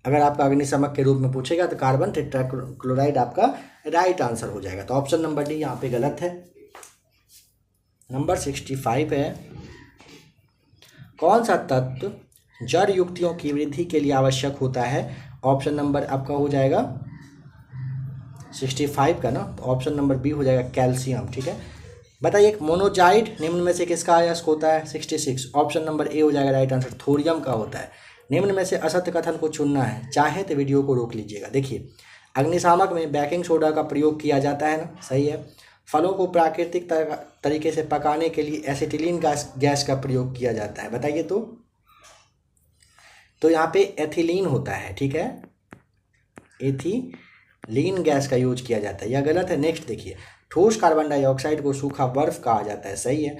Speaker 1: अगर आपका अग्निशमक के रूप में पूछेगा तो कार्बन टेट्रा क्लोराइड आपका राइट आंसर हो जाएगा। तो ऑप्शन नंबर डी यहाँ पे गलत है। नंबर 65 है, कौन सा तत्व जड़ युक्तियों की वृद्धि के लिए आवश्यक होता है? ऑप्शन नंबर आपका हो जाएगा 65 का ना, तो ऑप्शन नंबर बी हो जाएगा कैल्शियम, ठीक है। बताइए मोनोजाइट निम्न में से किसका अयस्क होता है? 66, ऑप्शन नंबर ए हो जाएगा राइट आंसर, थोरियम का होता है। निम्न में से असत्य कथन को चुनना है, चाहे तो वीडियो को रोक लीजिएगा। देखिए, अग्निशामक में बेकिंग सोडा का प्रयोग किया जाता है ना, सही है। फलों को प्राकृतिक तरीके से पकाने के लिए एसिटिलीन गैस का प्रयोग किया जाता है, बताइए। तो यहाँ पे एथिलीन होता है, ठीक है, एथिलीन गैस का यूज किया जाता है, यह गलत है। नेक्स्ट देखिए, ठोस कार्बन डाइऑक्साइड को सूखा बर्फ कहा जाता है, सही है।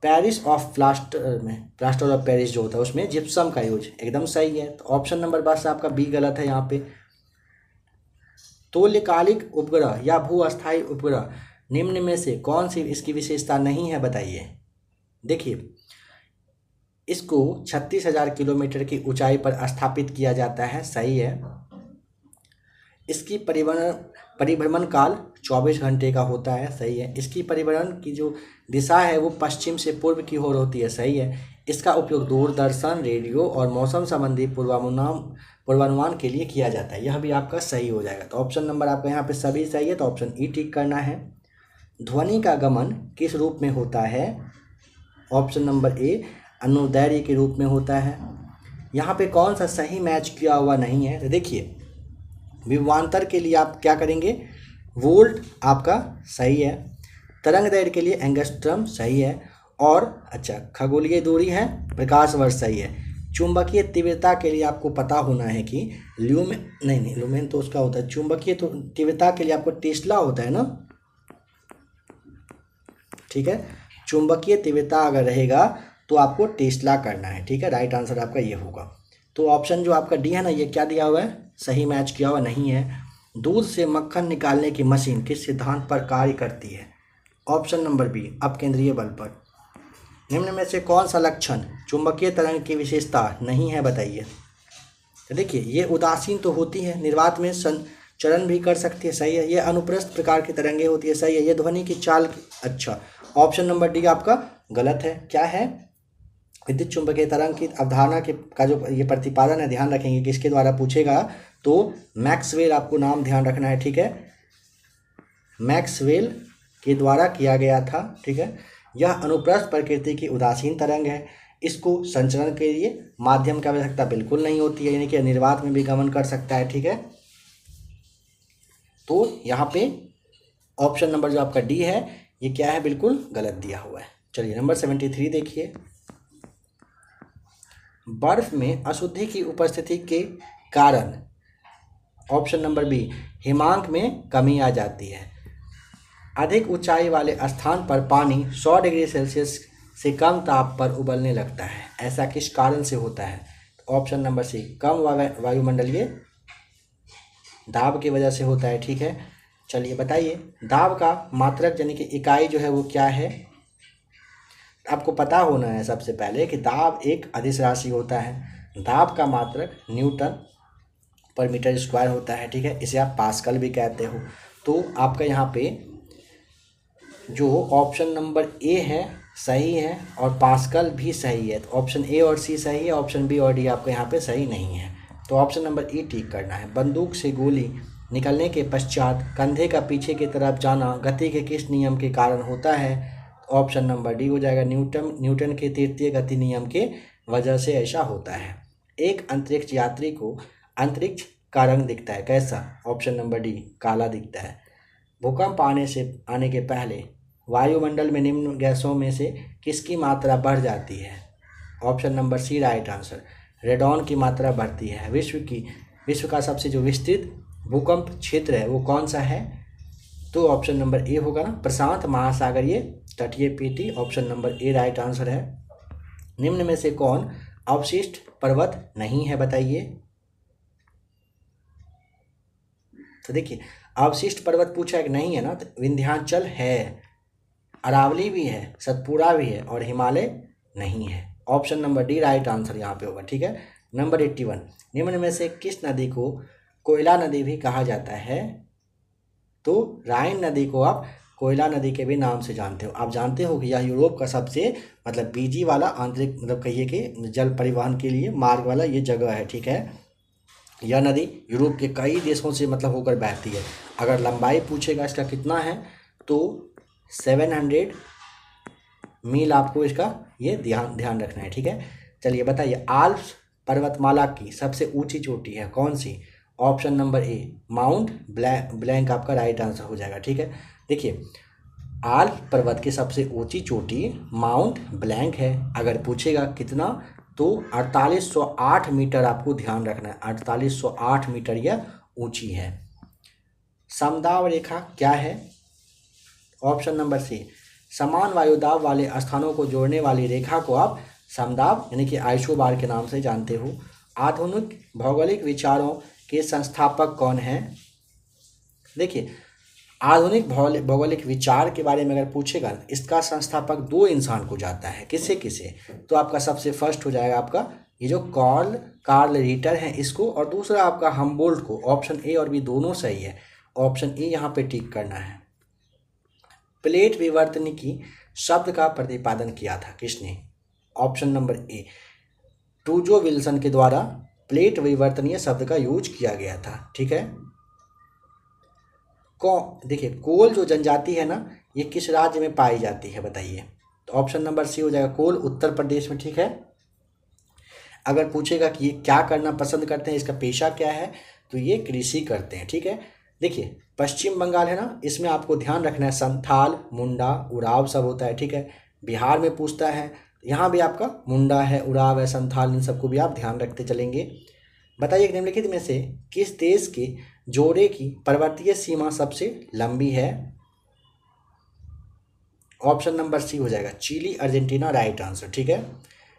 Speaker 1: Paris of plaster of Paris जो होता है उसमें जिप्सम का यूज, एकदम सही है। तो ऑप्शन नंबर बस आपका बी गलत है यहाँ पे। तुल्यकालिक उपग्रह या भू अस्थायी उपग्रह निम्न में से कौन सी इसकी विशेषता नहीं है, बताइए। देखिए, इसको 36,000 किलोमीटर की ऊंचाई पर स्थापित किया जाता है, सही है। इसकी परिभ्रमण काल 24 घंटे का होता है, सही है। इसकी परिभ्रमण की जो दिशा है वो पश्चिम से पूर्व की ओर होती है, सही है। इसका उपयोग दूरदर्शन, रेडियो और मौसम संबंधी पूर्वानुमान के लिए किया जाता है, यह भी आपका सही हो जाएगा। तो ऑप्शन नंबर आपका यहाँ पे सभी सही है, तो ऑप्शन ई टिक करना है। ध्वनि का गमन किस रूप में होता है? ऑप्शन नंबर ए अनुदैर्ध्य के रूप में होता है। यहाँ पे कौन सा सही मैच किया हुआ नहीं है? तो देखिए, विभवांतर के लिए आप क्या करेंगे? वोल्ट आपका सही है। तरंग दैर्ध्य के लिए एंगस्ट्रम सही है। और अच्छा, खगोलीय दूरी है प्रकाश वर्ष, सही है। चुंबकीय तीव्रता के लिए आपको पता होना है कि ल्यूमेन तो उसका होता है। चुंबकीय तो तीव्रता के लिए आपको टेस्ला होता है ना, ठीक है। चुंबकीय तीव्रता अगर रहेगा तो आपको टेस्ला करना है, ठीक है। राइट आंसर आपका ये होगा। तो ऑप्शन जो आपका डी है ना, ये क्या दिया हुआ है? सही मैच किया हुआ नहीं है। दूध से मक्खन निकालने की मशीन किस सिद्धांत पर कार्य करती है? ऑप्शन नंबर बी अपकेंद्रीय बल पर। निम्न में से कौन सा लक्षण चुंबकीय तरंग की विशेषता नहीं है, बताइए। तो देखिए, ये उदासीन तो होती है, निर्वात में संचरण भी कर सकती है, सही है। ये अनुप्रस्थ प्रकार की तरंगें होती है, सही है। ये ध्वनि की चाल, अच्छा, ऑप्शन नंबर डी आपका गलत है। क्या है? विद्युत चुंबकीय तरंग की अवधारणा का जो ये प्रतिपादन है, ध्यान रखेंगे कि इसके द्वारा पूछेगा तो मैक्सवेल, आपको नाम ध्यान रखना है, ठीक है। मैक्सवेल के द्वारा किया गया था, ठीक है। यह अनुप्रस्थ प्रकृति की उदासीन तरंग है। इसको संचरण के लिए माध्यम की आवश्यकता बिल्कुल नहीं होती है, यानी कि निर्वात में भी गमन कर सकता है, ठीक है। तो यहाँ पे ऑप्शन नंबर जो आपका डी है ये क्या है? बिल्कुल गलत दिया हुआ है। चलिए नंबर 73 देखिए, बर्फ में अशुद्धि की उपस्थिति के कारण, ऑप्शन नंबर बी हिमांक में कमी आ जाती है। अधिक ऊंचाई वाले स्थान पर पानी 100 डिग्री सेल्सियस से कम ताप पर उबलने लगता है, ऐसा किस कारण से होता है? ऑप्शन नंबर सी कम वायुमंडलीय दाब की वजह से होता है, ठीक है। चलिए बताइए, दाब का मात्रक यानी कि इकाई जो है वो क्या है? आपको पता होना है सबसे पहले कि दाब एक अदिश राशि होता है। दाब का मात्रक न्यूटन पर मीटर स्क्वायर होता है, ठीक है। इसे आप पास्कल भी कहते हो। तो आपका यहाँ पे जो ऑप्शन नंबर ए है सही है और पास्कल भी सही है। तो ऑप्शन ए और सी सही है, ऑप्शन बी और डी आपका यहाँ पे सही नहीं है। तो ऑप्शन नंबर ई ठीक करना है। बंदूक से गोली निकलने के पश्चात कंधे का पीछे की तरफ जाना गति के किस नियम के कारण होता है? ऑप्शन नंबर डी हो जाएगा न्यूटन के तृतीय गति नियम के वजह से ऐसा होता है। एक अंतरिक्ष यात्री को अंतरिक्ष का रंग दिखता है, कैसा? ऑप्शन नंबर डी काला दिखता है। भूकंप आने के पहले वायुमंडल में निम्न गैसों में से किसकी मात्रा बढ़ जाती है? Option number C right answer, radon की मात्रा बढ़ती है। विश्व की विश्व का सबसे जो विस्तृत भूकंप क्षेत्र है वो कौन सा है? तो ऑप्शन नंबर ए होगा ना, प्रशांत महासागरीय तटीय पेटी। Option number A right answer है। निम्न में से कौन अवशिष्ट पर्वत नहीं है, बताइए। तो देखिए अवशिष्ट पर्वत पूछा है कि नहीं है ना, तो विंध्याचल है, अरावली भी है, सतपुड़ा भी है और हिमालय नहीं है। Option number D right answer यहाँ पे होगा, ठीक है। नंबर 81, निम्न में से किस नदी को कोयला नदी भी कहा जाता है? तो राइन नदी को आप कोयला नदी के भी नाम से जानते हो। आप जानते हो कि यह यूरोप का सबसे मतलब बीजी वाला आंतरिक मतलब कहिए कि जल परिवहन के लिए मार्ग वाला ये जगह है, ठीक है। यह नदी यूरोप के कई देशों से मतलब होकर बहती है। अगर लंबाई पूछेगा इसका कितना है तो 700 मील आपको इसका ये ध्यान रखना है, ठीक है। चलिए बताइए आल्प्स पर्वतमाला की सबसे ऊंची चोटी है कौन सी? Option number A Mount Blanc आपका राइट आंसर हो जाएगा, ठीक है। देखिए आल्प्स पर्वत की सबसे ऊंची चोटी माउंट ब्लैंक है। अगर पूछेगा कितना तो 4808 मीटर आपको ध्यान रखना है, 4808 मीटर यह ऊंची है। समदाब रेखा क्या है? ऑप्शन नंबर सी समान वायुदाब वाले स्थानों को जोड़ने वाली रेखा को आप समदाब यानी कि आइसोबार के नाम से जानते हो। आधुनिक भौगोलिक विचारों के संस्थापक कौन हैं? देखिए आधुनिक भौगोलिक विचार के बारे में अगर पूछेगा इसका संस्थापक 2 इंसान को जाता है, किसे किसे? तो आपका सबसे फर्स्ट हो जाएगा आपका ये जो कार्ल रीटर है इसको, और दूसरा आपका हम्बोल्ट को। ऑप्शन ए और बी दोनों सही है, ऑप्शन ए यहाँ पे टिक करना है। प्लेट विवर्तनिकी शब्द का प्रतिपादन किया था किसने? ऑप्शन नंबर ए टूजो विल्सन के द्वारा प्लेट विवर्तनीय शब्द का यूज किया गया था, ठीक है। देखिए कोल जो जनजाति है ना ये किस राज्य में पाई जाती है बताइए? तो ऑप्शन नंबर सी हो जाएगा कोल उत्तर प्रदेश में, ठीक है। अगर पूछेगा कि ये क्या करना पसंद करते हैं, इसका पेशा क्या है, तो ये कृषि करते हैं, ठीक है। देखिए पश्चिम बंगाल है ना, इसमें आपको ध्यान रखना है संथाल, मुंडा, उराव सब होता है, ठीक है। बिहार में पूछता है, यहाँ भी आपका मुंडा है, उराव है, संथाल, इन सबको भी आप ध्यान रखते चलेंगे। बताइए निम्नलिखित में से किस देश के जोड़े की पर्वतीय सीमा सबसे लंबी है? ऑप्शन नंबर सी हो जाएगा चिली अर्जेंटीना राइट आंसर, ठीक है।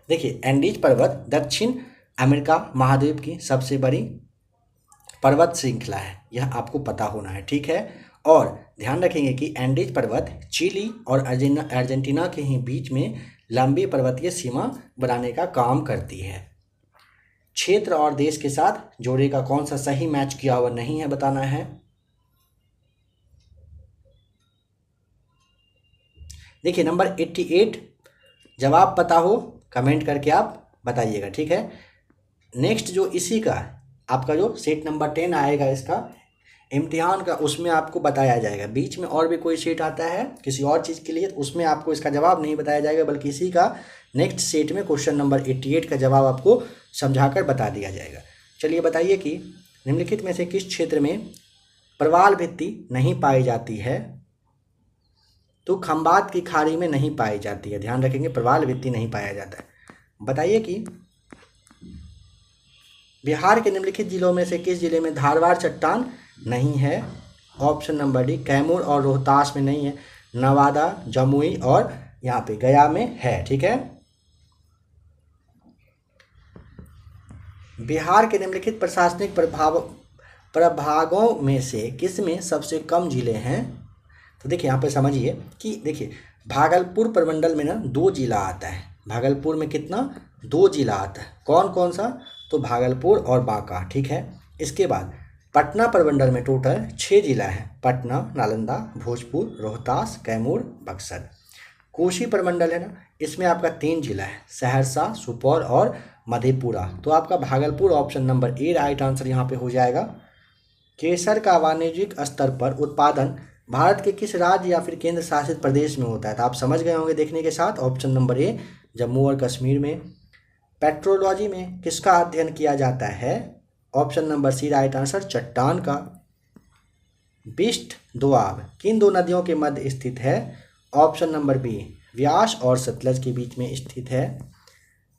Speaker 1: देखिए एंडीज पर्वत दक्षिण अमेरिका महाद्वीप की सबसे बड़ी पर्वत श्रृंखला है, यह आपको पता होना है, ठीक है। और ध्यान रखेंगे कि एंडीज पर्वत चिली और अर्जेंटीना के ही बीच में लंबी पर्वतीय सीमा बनाने का काम करती है। क्षेत्र और देश के साथ जोड़े का कौन सा सही मैच किया हुआ नहीं है बताना है। देखिए नंबर 88 जवाब पता हो कमेंट करके आप बताइएगा, ठीक है। नेक्स्ट जो इसी का आपका जो सेट नंबर 10 आएगा इसका इम्तिहान का, उसमें आपको बताया जाएगा। बीच में और भी कोई सेट आता है किसी और चीज़ के लिए, उसमें आपको इसका जवाब नहीं बताया जाएगा, बल्कि इसी का नेक्स्ट सेट में क्वेश्चन नंबर 88 का जवाब आपको समझाकर बता दिया जाएगा। चलिए बताइए कि निम्नलिखित में से किस क्षेत्र में प्रवाल भित्ति नहीं पाई जाती है? तो खंबात की खाड़ी में नहीं पाई जाती है, ध्यान रखेंगे प्रवाल भित्ति नहीं पाया जाता है। बताइए कि बिहार के निम्नलिखित जिलों में से किस जिले में धारवाड़ चट्टान नहीं है? ऑप्शन नंबर डी कैमूर और रोहतास में नहीं है, नवादा, जमुई और यहाँ पे गया में है, ठीक है। बिहार के निम्नलिखित प्रशासनिक प्रभागों में से किस में सबसे कम जिले हैं? तो देखिए यहाँ पे समझिए कि देखिए भागलपुर प्रमंडल में ना 2 जिला आता है। भागलपुर में कितना? 2 जिला आता है। कौन कौन सा? तो भागलपुर और बांका, ठीक है। इसके बाद पटना प्रमंडल में टोटल 6 जिला है, पटना, नालंदा, भोजपुर, रोहतास, कैमूर, बक्सर। कोसी प्रमंडल है ना, इसमें आपका 3 जिला है, सहरसा, सुपौल और मधेपुरा। तो आपका Bhagalpur option number A right answer यहाँ पे हो जाएगा। केसर का वाणिज्यिक स्तर पर उत्पादन भारत के किस राज्य या फिर केंद्र शासित प्रदेश में होता है? तो आप समझ गए होंगे देखने के साथ, ऑप्शन नंबर ए जम्मू और कश्मीर में। पेट्रोलॉजी में किसका अध्ययन किया जाता है? Option number C right answer चट्टान का। बिस्ट दोआब किन 2 नदियों के मध्य स्थित है? ऑप्शन नंबर बी व्यास और सतलज के बीच में स्थित है।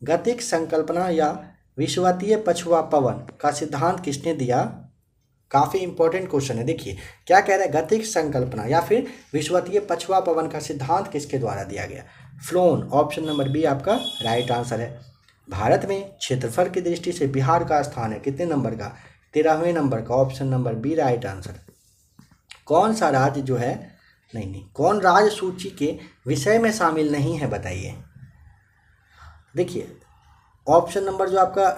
Speaker 1: गतिक संकल्पना या विषुवतीय पछुआ पवन का सिद्धांत किसने दिया? काफ़ी इंपॉर्टेंट क्वेश्चन है। देखिए क्या कह रहा है, गतिक संकल्पना या फिर विषुवतीय पछुआ पवन का सिद्धांत किसके द्वारा दिया गया? फ्लोन, ऑप्शन नंबर बी आपका राइट आंसर है। भारत में क्षेत्रफल की दृष्टि से बिहार का स्थान है कितने नंबर का? 13वें नंबर का, option number B right answer. कौन सा राज्य जो है, नहीं, कौन राज्य सूची के विषय में शामिल नहीं है बताइए? देखिए ऑप्शन नंबर जो आपका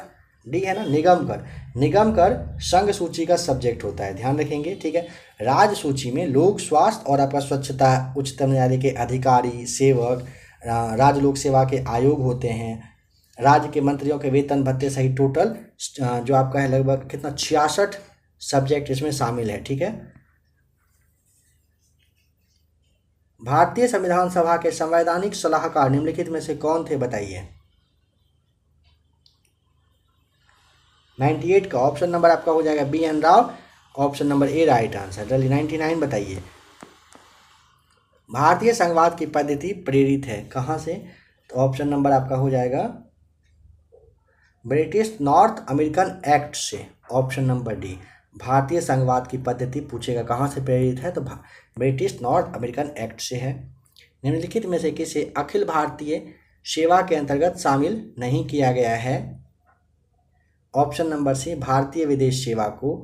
Speaker 1: डी है ना, निगम कर। निगम कर संघ सूची का सब्जेक्ट होता है, ध्यान रखेंगे, ठीक है। राज्य सूची में लोक स्वास्थ्य और आपका स्वच्छता, उच्चतम न्यायालय के अधिकारी, सेवक, राज्य लोक सेवा के आयोग होते हैं, राज्य के मंत्रियों के वेतन भत्ते सहित टोटल जो आपका है लगभग कितना 66 सब्जेक्ट इसमें शामिल है, ठीक है। भारतीय संविधान सभा के संवैधानिक सलाहकार निम्नलिखित में से कौन थे बताइए? 98 का ऑप्शन नंबर आपका हो जाएगा B N Rao, option number A right answer. चलिए 99 बताइए। भारतीय संघवाद की पद्धति प्रेरित है कहाँ से? तो ऑप्शन नंबर आपका हो जाएगा ब्रिटिश नॉर्थ अमेरिकन एक्ट से, ऑप्शन नंबर डी। भारतीय संघवाद की पद्धति पूछेगा कहाँ से प्रेरित है, तो ब्रिटिश नॉर्थ अमेरिकन एक्ट से है। निम्नलिखित में से किसे अखिल भारतीय सेवा के अंतर्गत शामिल नहीं किया गया है? ऑप्शन नंबर सी, भारतीय विदेश सेवा को।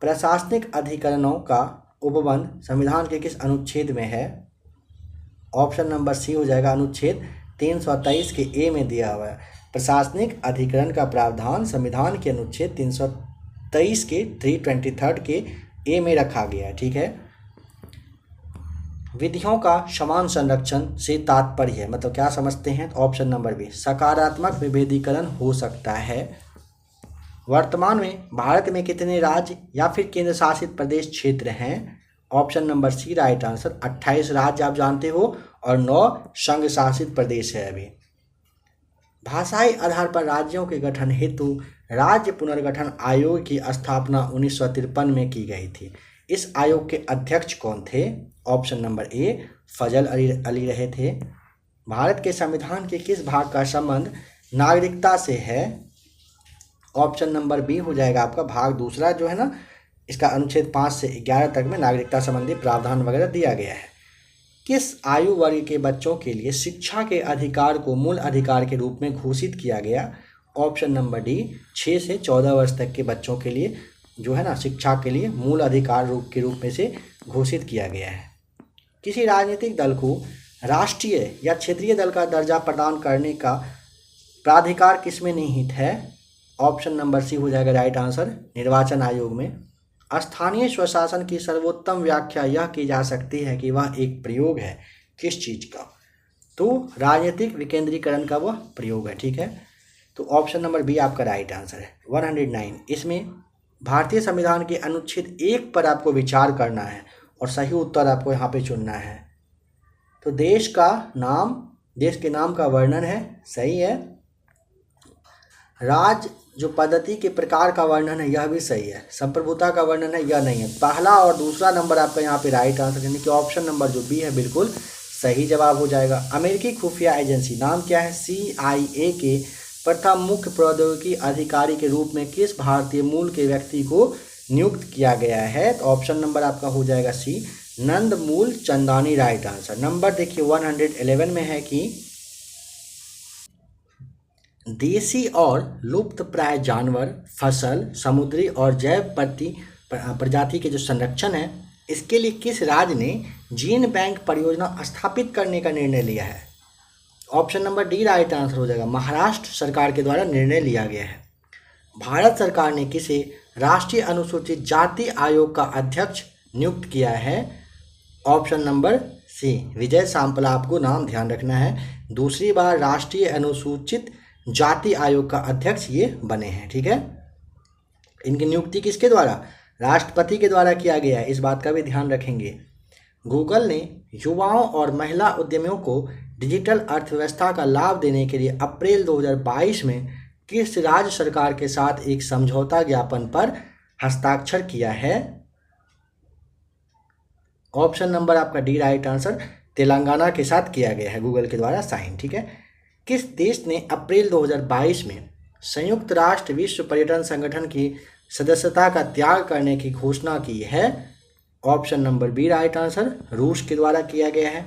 Speaker 1: प्रशासनिक अधिकरणों का उपबंध संविधान के किस अनुच्छेद में है? ऑप्शन नंबर सी हो जाएगा अनुच्छेद 323 के ए में दिया हुआ है। प्रशासनिक अधिकरण का प्रावधान संविधान के अनुच्छेद 323 के 323 के ए में रखा गया है, ठीक है। विधियों का समान संरक्षण से तात्पर्य है, मतलब क्या समझते हैं? तो ऑप्शन नंबर बी, सकारात्मक विभेदीकरण हो सकता है। वर्तमान में भारत में कितने राज्य या फिर केंद्र शासित प्रदेश क्षेत्र हैं? Option number C right answer. 28 राज्य आप जानते हो और 9 संघ शासित प्रदेश है अभी। भाषाई आधार पर राज्यों के गठन हेतु राज्य पुनर्गठन आयोग की स्थापना 1953 में की गई थी। इस आयोग के अध्यक्ष कौन थे? ऑप्शन नंबर ए फजल अली रहे थे। भारत के संविधान के किस भाग का संबंध नागरिकता से है? ऑप्शन नंबर बी हो जाएगा आपका भाग दूसरा जो है ना, इसका अनुच्छेद 5 से 11 तक में नागरिकता संबंधी प्रावधान वगैरह दिया गया है। किस आयु वर्ग के बच्चों के लिए शिक्षा के अधिकार को मूल अधिकार के रूप में घोषित किया गया? ऑप्शन नंबर डी 6 से 14 वर्ष तक के बच्चों के लिए जो है ना शिक्षा के लिए मूल अधिकार के रूप में से घोषित किया गया है। किसी राजनीतिक दल को राष्ट्रीय या क्षेत्रीय दल का दर्जा प्रदान करने का प्राधिकार किसमें निहित है? ऑप्शन नंबर सी हो जाएगा राइट आंसर, निर्वाचन आयोग में। स्थानीय स्वशासन की सर्वोत्तम व्याख्या यह की जा सकती है कि वह एक प्रयोग है किस चीज़ का? तो राजनीतिक विकेंद्रीकरण का वह प्रयोग है, ठीक है। तो ऑप्शन नंबर बी आपका राइट आंसर है। 109 इसमें भारतीय संविधान के अनुच्छेद 1 पर आपको विचार करना है और सही उत्तर आपको यहाँ पे चुनना है। तो देश के नाम का वर्णन है, सही है। राज जो पद्धति के प्रकार का वर्णन है यह भी सही है। संप्रभुता का वर्णन है यह नहीं है। पहला और दूसरा नंबर आपका यहाँ पे राइट आंसर, यानी कि ऑप्शन नंबर जो बी है बिल्कुल सही जवाब हो जाएगा। अमेरिकी खुफिया एजेंसी नाम क्या है? CIA के प्रथम मुख्य प्रौद्योगिकी अधिकारी के रूप में किस भारतीय मूल के व्यक्ति को नियुक्त किया गया है? तो ऑप्शन नंबर आपका हो जाएगा सी, नंदमूल चंदानी राइट आंसर। नंबर देखिए 111 में है कि देसी और लुप्त प्राय जानवर, फसल, समुद्री और जैव प्रजाति के जो संरक्षण है इसके लिए किस राज्य ने जीन बैंक परियोजना स्थापित करने का निर्णय लिया है? Option number D right answer हो जाएगा, महाराष्ट्र सरकार के द्वारा निर्णय लिया गया है। भारत सरकार ने किसे राष्ट्रीय अनुसूचित जाति आयोग का अध्यक्ष नियुक्त किया है? ऑप्शन नंबर सी विजय सांपला, आपको नाम ध्यान रखना है। दूसरी बार राष्ट्रीय अनुसूचित जाति आयोग का अध्यक्ष ये बने हैं, ठीक है। इनकी नियुक्ति किसके द्वारा? राष्ट्रपति के द्वारा किया गया है, इस बात का भी ध्यान रखेंगे। गूगल ने युवाओं और महिला उद्यमियों को डिजिटल अर्थव्यवस्था का लाभ देने के लिए अप्रैल 2022 में किस राज्य सरकार के साथ एक समझौता ज्ञापन पर हस्ताक्षर किया है? ऑप्शन नंबर आपका डी राइट आंसर, तेलंगाना के साथ किया गया है गूगल के द्वारा साइन, ठीक है। किस देश ने अप्रैल 2022 में संयुक्त राष्ट्र विश्व पर्यटन संगठन की सदस्यता का त्याग करने की घोषणा की है? Option number B right answer, रूस के द्वारा किया गया है।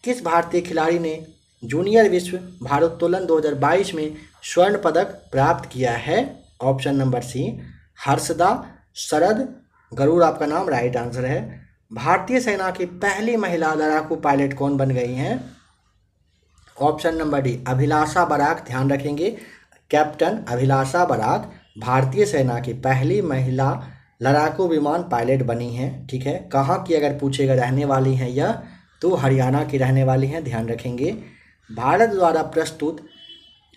Speaker 1: किस भारतीय खिलाड़ी ने जूनियर विश्व भारोत्तोलन 2022 में स्वर्ण पदक प्राप्त किया है? ऑप्शन नंबर सी हर्षदा शरद गरुड़ आपका नाम राइट आंसर है। भारतीय सेना की पहली महिला लड़ाकू पायलट कौन बन गई हैं? ऑप्शन नंबर डी अभिलाषा बराक। ध्यान रखेंगे, कैप्टन अभिलाषा बराक भारतीय सेना की पहली महिला लड़ाकू विमान पायलट बनी हैं। ठीक है, कहाँ की अगर पूछेगा रहने वाली हैं यह, तो हरियाणा की रहने वाली हैं। ध्यान रखेंगे। भारत द्वारा प्रस्तुत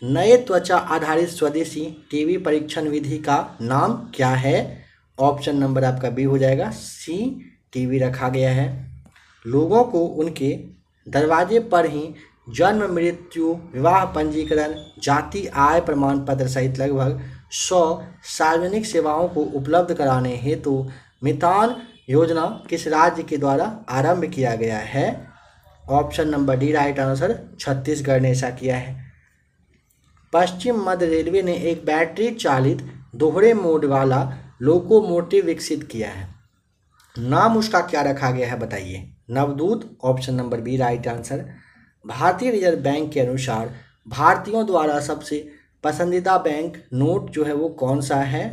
Speaker 1: नए त्वचा आधारित स्वदेशी टीबी परीक्षण विधि का नाम क्या है? ऑप्शन नंबर आपका बी हो जाएगा, सी टीबी रखा गया है। लोगों को उनके दरवाजे पर ही जन्म मृत्यु विवाह पंजीकरण जाति आय प्रमाण पत्र सहित लगभग 100 सार्वजनिक सेवाओं को उपलब्ध कराने हेतु मितान योजना किस राज्य के द्वारा आरंभ किया गया है? Option number D right answer, Chhattisgarh ने ऐसा किया है। पश्चिम मध्य रेलवे ने एक बैटरी चालित दोहरे मोड वाला लोकोमोटिव विकसित किया है, नाम उसका क्या रखा गया है बताइए? Navdoot. Option number B right answer. भारतीय रिजर्व बैंक के अनुसार भारतीयों द्वारा सबसे पसंदीदा बैंक नोट जो है वो कौन सा है?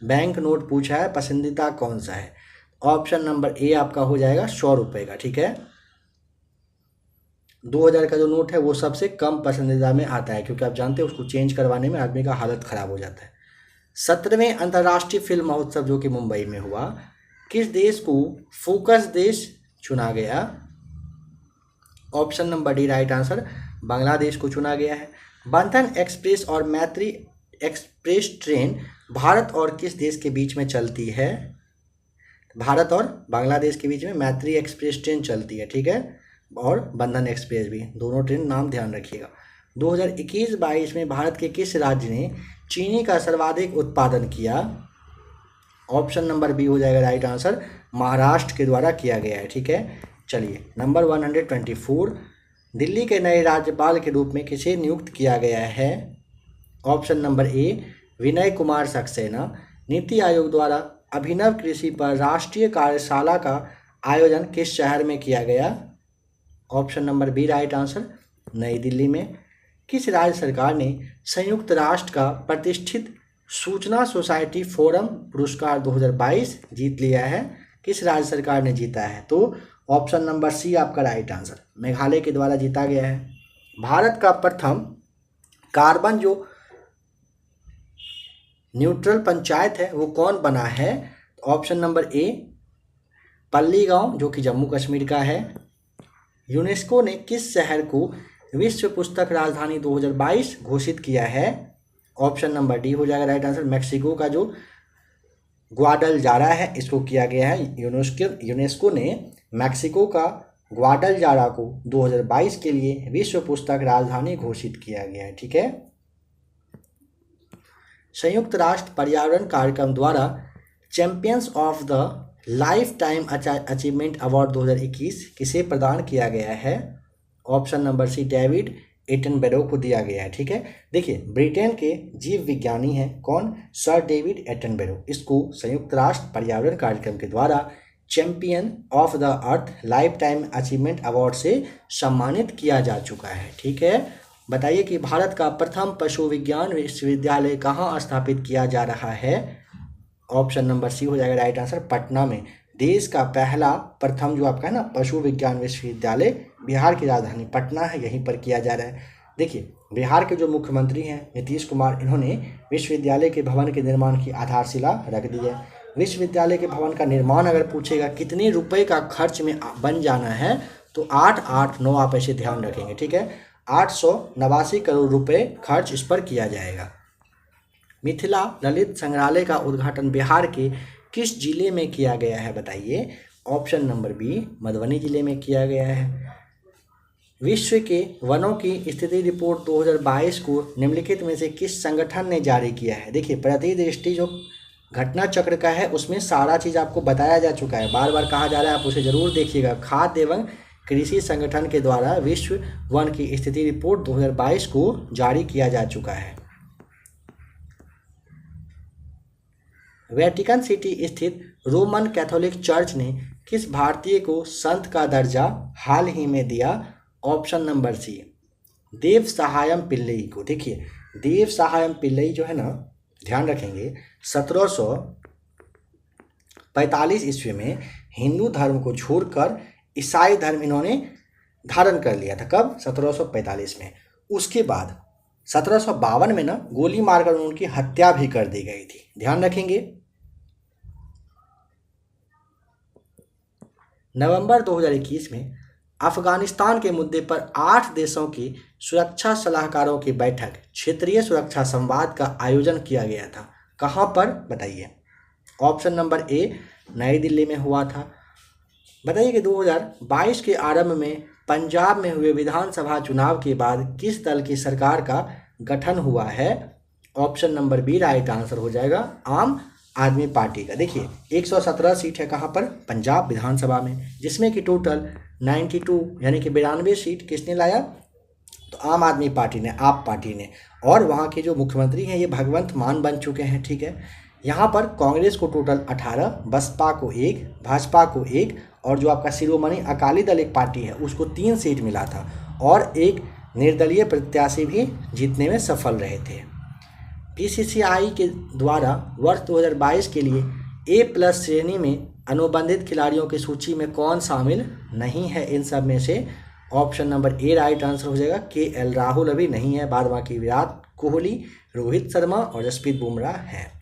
Speaker 1: बैंक नोट पूछा है, पसंदीदा कौन सा है? ऑप्शन नंबर ए आपका हो जाएगा 100 रुपये का। ठीक है, 2000 का जो नोट है वो सबसे कम पसंदीदा में आता है, क्योंकि आप जानते हैं उसको चेंज करवाने में आदमी का हालत ख़राब हो जाता है। 17वें अंतर्राष्ट्रीय फिल्म महोत्सव जो कि मुंबई में हुआ, किस देश को फोकस देश चुना गया? Option number D right answer, Bangladesh को चुना गया है। बंधन एक्सप्रेस और मैत्री एक्सप्रेस ट्रेन भारत और किस देश के बीच में चलती है? भारत और बांग्लादेश के बीच में मैत्री एक्सप्रेस ट्रेन चलती है। ठीक है, और बंधन एक्सप्रेस भी, दोनों ट्रेन नाम ध्यान रखिएगा। 2021-22 में भारत के किस राज्य ने चीनी का सर्वाधिक उत्पादन किया? ऑप्शन नंबर बी हो जाएगा राइट आंसर, महाराष्ट्र के द्वारा किया गया है। ठीक है, चलिए नंबर 124, दिल्ली के नए राज्यपाल के रूप में किसे नियुक्त किया गया है? ऑप्शन नंबर ए विनय कुमार सक्सेना। नीति आयोग द्वारा अभिनव कृषि पर राष्ट्रीय कार्यशाला का आयोजन किस शहर में किया गया? Option number B right answer, New Delhi में। किस राज्य सरकार ने संयुक्त राष्ट्र का प्रतिष्ठित सूचना सोसाइटी फोरम पुरस्कार 2022 जीत लिया है? किस राज्य सरकार ने जीता है? तो ऑप्शन नंबर सी आपका राइट आंसर, मेघालय के द्वारा जीता गया है। भारत का प्रथम कार्बन जो न्यूट्रल पंचायत है वो कौन बना है? ऑप्शन नंबर ए पल्ली गांव जो कि जम्मू कश्मीर का है। यूनेस्को ने किस शहर को विश्व पुस्तक राजधानी 2022 घोषित किया है? ऑप्शन नंबर डी हो जाएगा राइट आंसर, मैक्सिको का जो ग्वाडलजारा है इसको किया गया है। यूनेस्को ने मैक्सिको का ग्वाडलजारा को 2022 के लिए विश्व पुस्तक राजधानी घोषित किया गया है। ठीक है, संयुक्त राष्ट्र पर्यावरण कार्यक्रम द्वारा champions of the lifetime achievement award 2021 किसे प्रदान किया गया है? Option number C David Attenborough को दिया गया है। ठीक है, देखिए ब्रिटेन के जीव विज्ञानी हैं कौन? Sir David Attenborough. इसको संयुक्त राष्ट्र पर्यावरण कार्यक्रम के द्वारा champion of the earth life time achievement award से सम्मानित किया जा चुका है। ठीक है, बताइए कि भारत का प्रथम पशु विज्ञान विश्वविद्यालय कहाँ स्थापित किया जा रहा है? ऑप्शन नंबर सी हो जाएगा राइट आंसर, पटना में। देश का पहला प्रथम जो आपका है ना पशु विज्ञान विश्वविद्यालय बिहार की राजधानी पटना है, यहीं पर किया जा रहा है। देखिए बिहार के जो मुख्यमंत्री हैं नीतीश कुमार, इन्होंने विश्वविद्यालय के भवन के निर्माण की आधारशिला रख दी है। विश्वविद्यालय के भवन का निर्माण अगर पूछेगा कितने रुपए का खर्च में बन जाना है, तो 889 आप ऐसे ध्यान रखेंगे। ठीक है, 889 करोड़ रुपए खर्च इस पर किया जाएगा। मिथिला ललित संग्रहालय का उद्घाटन बिहार के किस जिले में किया गया है बताइए? ऑप्शन नंबर बी मधुबनी जिले में किया गया है। विश्व के वनों की स्थिति रिपोर्ट 2022 को निम्नलिखित में से किस संगठन ने जारी किया है? देखिए प्रतिदृष्टि जो घटना चक्र का है उसमें सारा चीज़ आपको बताया जा चुका है, बार बार कहा जा रहा है, आप उसे जरूर देखिएगा। खाद्य एवं कृषि संगठन के द्वारा विश्व वन की स्थिति रिपोर्ट 2022 को जारी किया जा चुका है। वेटिकन सिटी स्थित रोमन कैथोलिक चर्च ने किस भारतीय को संत का दर्जा हाल ही में दिया? ऑप्शन नंबर सी, देव सहायम पिल्लई को। देखिए, देव सहायम पिल्लई जो है ना, ध्यान रखेंगे, 1745 ईस्वी में हिंदू धर्म को छोड़कर ईसाई धर्म इन्होंने धारण कर लिया था। कब? 1745 में। उसके बाद 1752 में ना गोली मारकर उनकी हत्या भी कर दी गई थी। ध्यान रखेंगे। नवंबर 2021 में अफगानिस्तान के मुद्दे पर 8 देशों के सुरक्षा सलाहकारों की बैठक क्षेत्रीय सुरक्षा संवाद का आयोजन किया गया था। कहाँ पर? बताइए। ऑप्शन नंबर ए, नई दिल्ली में हुआ था। बताइए कि 2022 के आरंभ में पंजाब में हुए विधानसभा चुनाव के बाद किस दल की सरकार का गठन हुआ है? Option number B right answer हो जाएगा, आम आदमी पार्टी का। देखिए, 117 सीट है कहाँ पर? पंजाब विधानसभा में, जिसमें कि टोटल 92 यानी कि 92 सीट किसने लाया? तो आम आदमी पार्टी ने, आप पार्टी ने। और वहाँ के जो मुख्यमंत्री हैं ये भगवंत मान बन चुके हैं। ठीक है, यहाँ पर कांग्रेस को टोटल 18, बसपा को 1, भाजपा को 1 और जो आपका शिरोमणि अकाली दल एक पार्टी है उसको 3 सीट मिला था और एक निर्दलीय प्रत्याशी भी जीतने में सफल रहे थे। बीसीसीआई के द्वारा वर्ष 2022 के लिए A+ श्रेणी में अनुबंधित खिलाड़ियों की सूची में कौन शामिल नहीं है? इन सब में से option number A right answer हो जाएगा, KL राहुल अभी नहीं है, बाद बाकी विराट कोहली, रोहित शर्मा और जसप्रीत बुमराह हैं।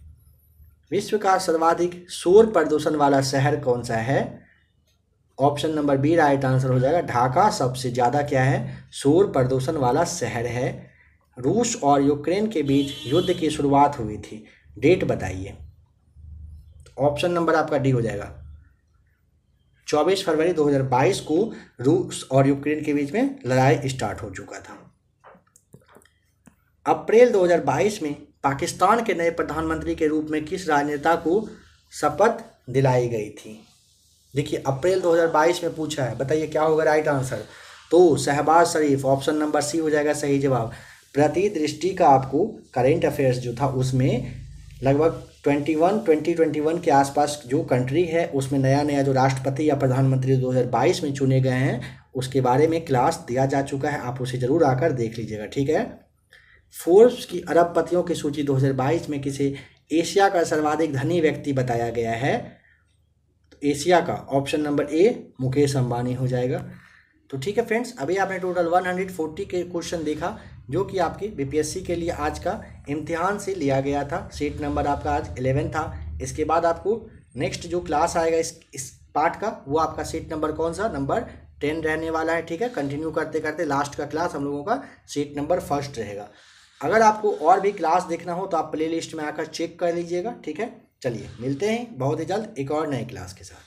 Speaker 1: विश्व का सर्वाधिक शोर प्रदूषण वाला शहर कौन सा है? Option number B right answer हो जाएगा, ढाका सबसे ज़्यादा क्या है? शोर प्रदूषण वाला शहर है। रूस और यूक्रेन के बीच युद्ध की शुरुआत हुई थी, डेट बताइए। ऑप्शन नंबर आपका डी हो जाएगा, 24 फरवरी 2022 को रूस और यूक्रेन के बीच में लड़ाई स्टार्ट हो चुका था। अप्रैल 2022 में पाकिस्तान के नए प्रधानमंत्री के रूप में किस राजनेता को शपथ दिलाई गई थी? देखिए, अप्रैल 2022 में पूछा है, बताइए क्या होगा राइट आंसर? तो शहबाज शरीफ, ऑप्शन नंबर सी हो जाएगा सही जवाब। प्रति दृष्टि का आपको करेंट अफेयर्स जो था उसमें लगभग 2021 के आसपास जो कंट्री है उसमें नया नया जो राष्ट्रपति या प्रधानमंत्री 2022 में चुने गए हैं उसके बारे में क्लास दिया जा चुका है, आप उसे ज़रूर आकर देख लीजिएगा। ठीक है। फोर्ब्स की अरबपतियों की सूची 2022 में किसे एशिया का सर्वाधिक धनी व्यक्ति बताया गया है? तो एशिया का ऑप्शन नंबर ए मुकेश अंबानी हो जाएगा। तो ठीक है फ्रेंड्स, अभी आपने टोटल 140 के क्वेश्चन देखा जो कि आपके बीपीएससी के लिए आज का इम्तिहान से लिया गया था। सीट नंबर आपका आज 11 था। इसके बाद आपको नेक्स्ट जो क्लास आएगा इस पार्ट का वो आपका सीट नंबर कौन सा? नंबर 10 रहने वाला है। ठीक है, कंटिन्यू करते करते लास्ट का क्लास हम लोगों का सीट नंबर 1 रहेगा। अगर आपको और भी क्लास देखना हो तो आप प्लेलिस्ट में आकर चेक कर लीजिएगा। ठीक है, चलिए मिलते हैं बहुत ही जल्द एक और नए क्लास के साथ।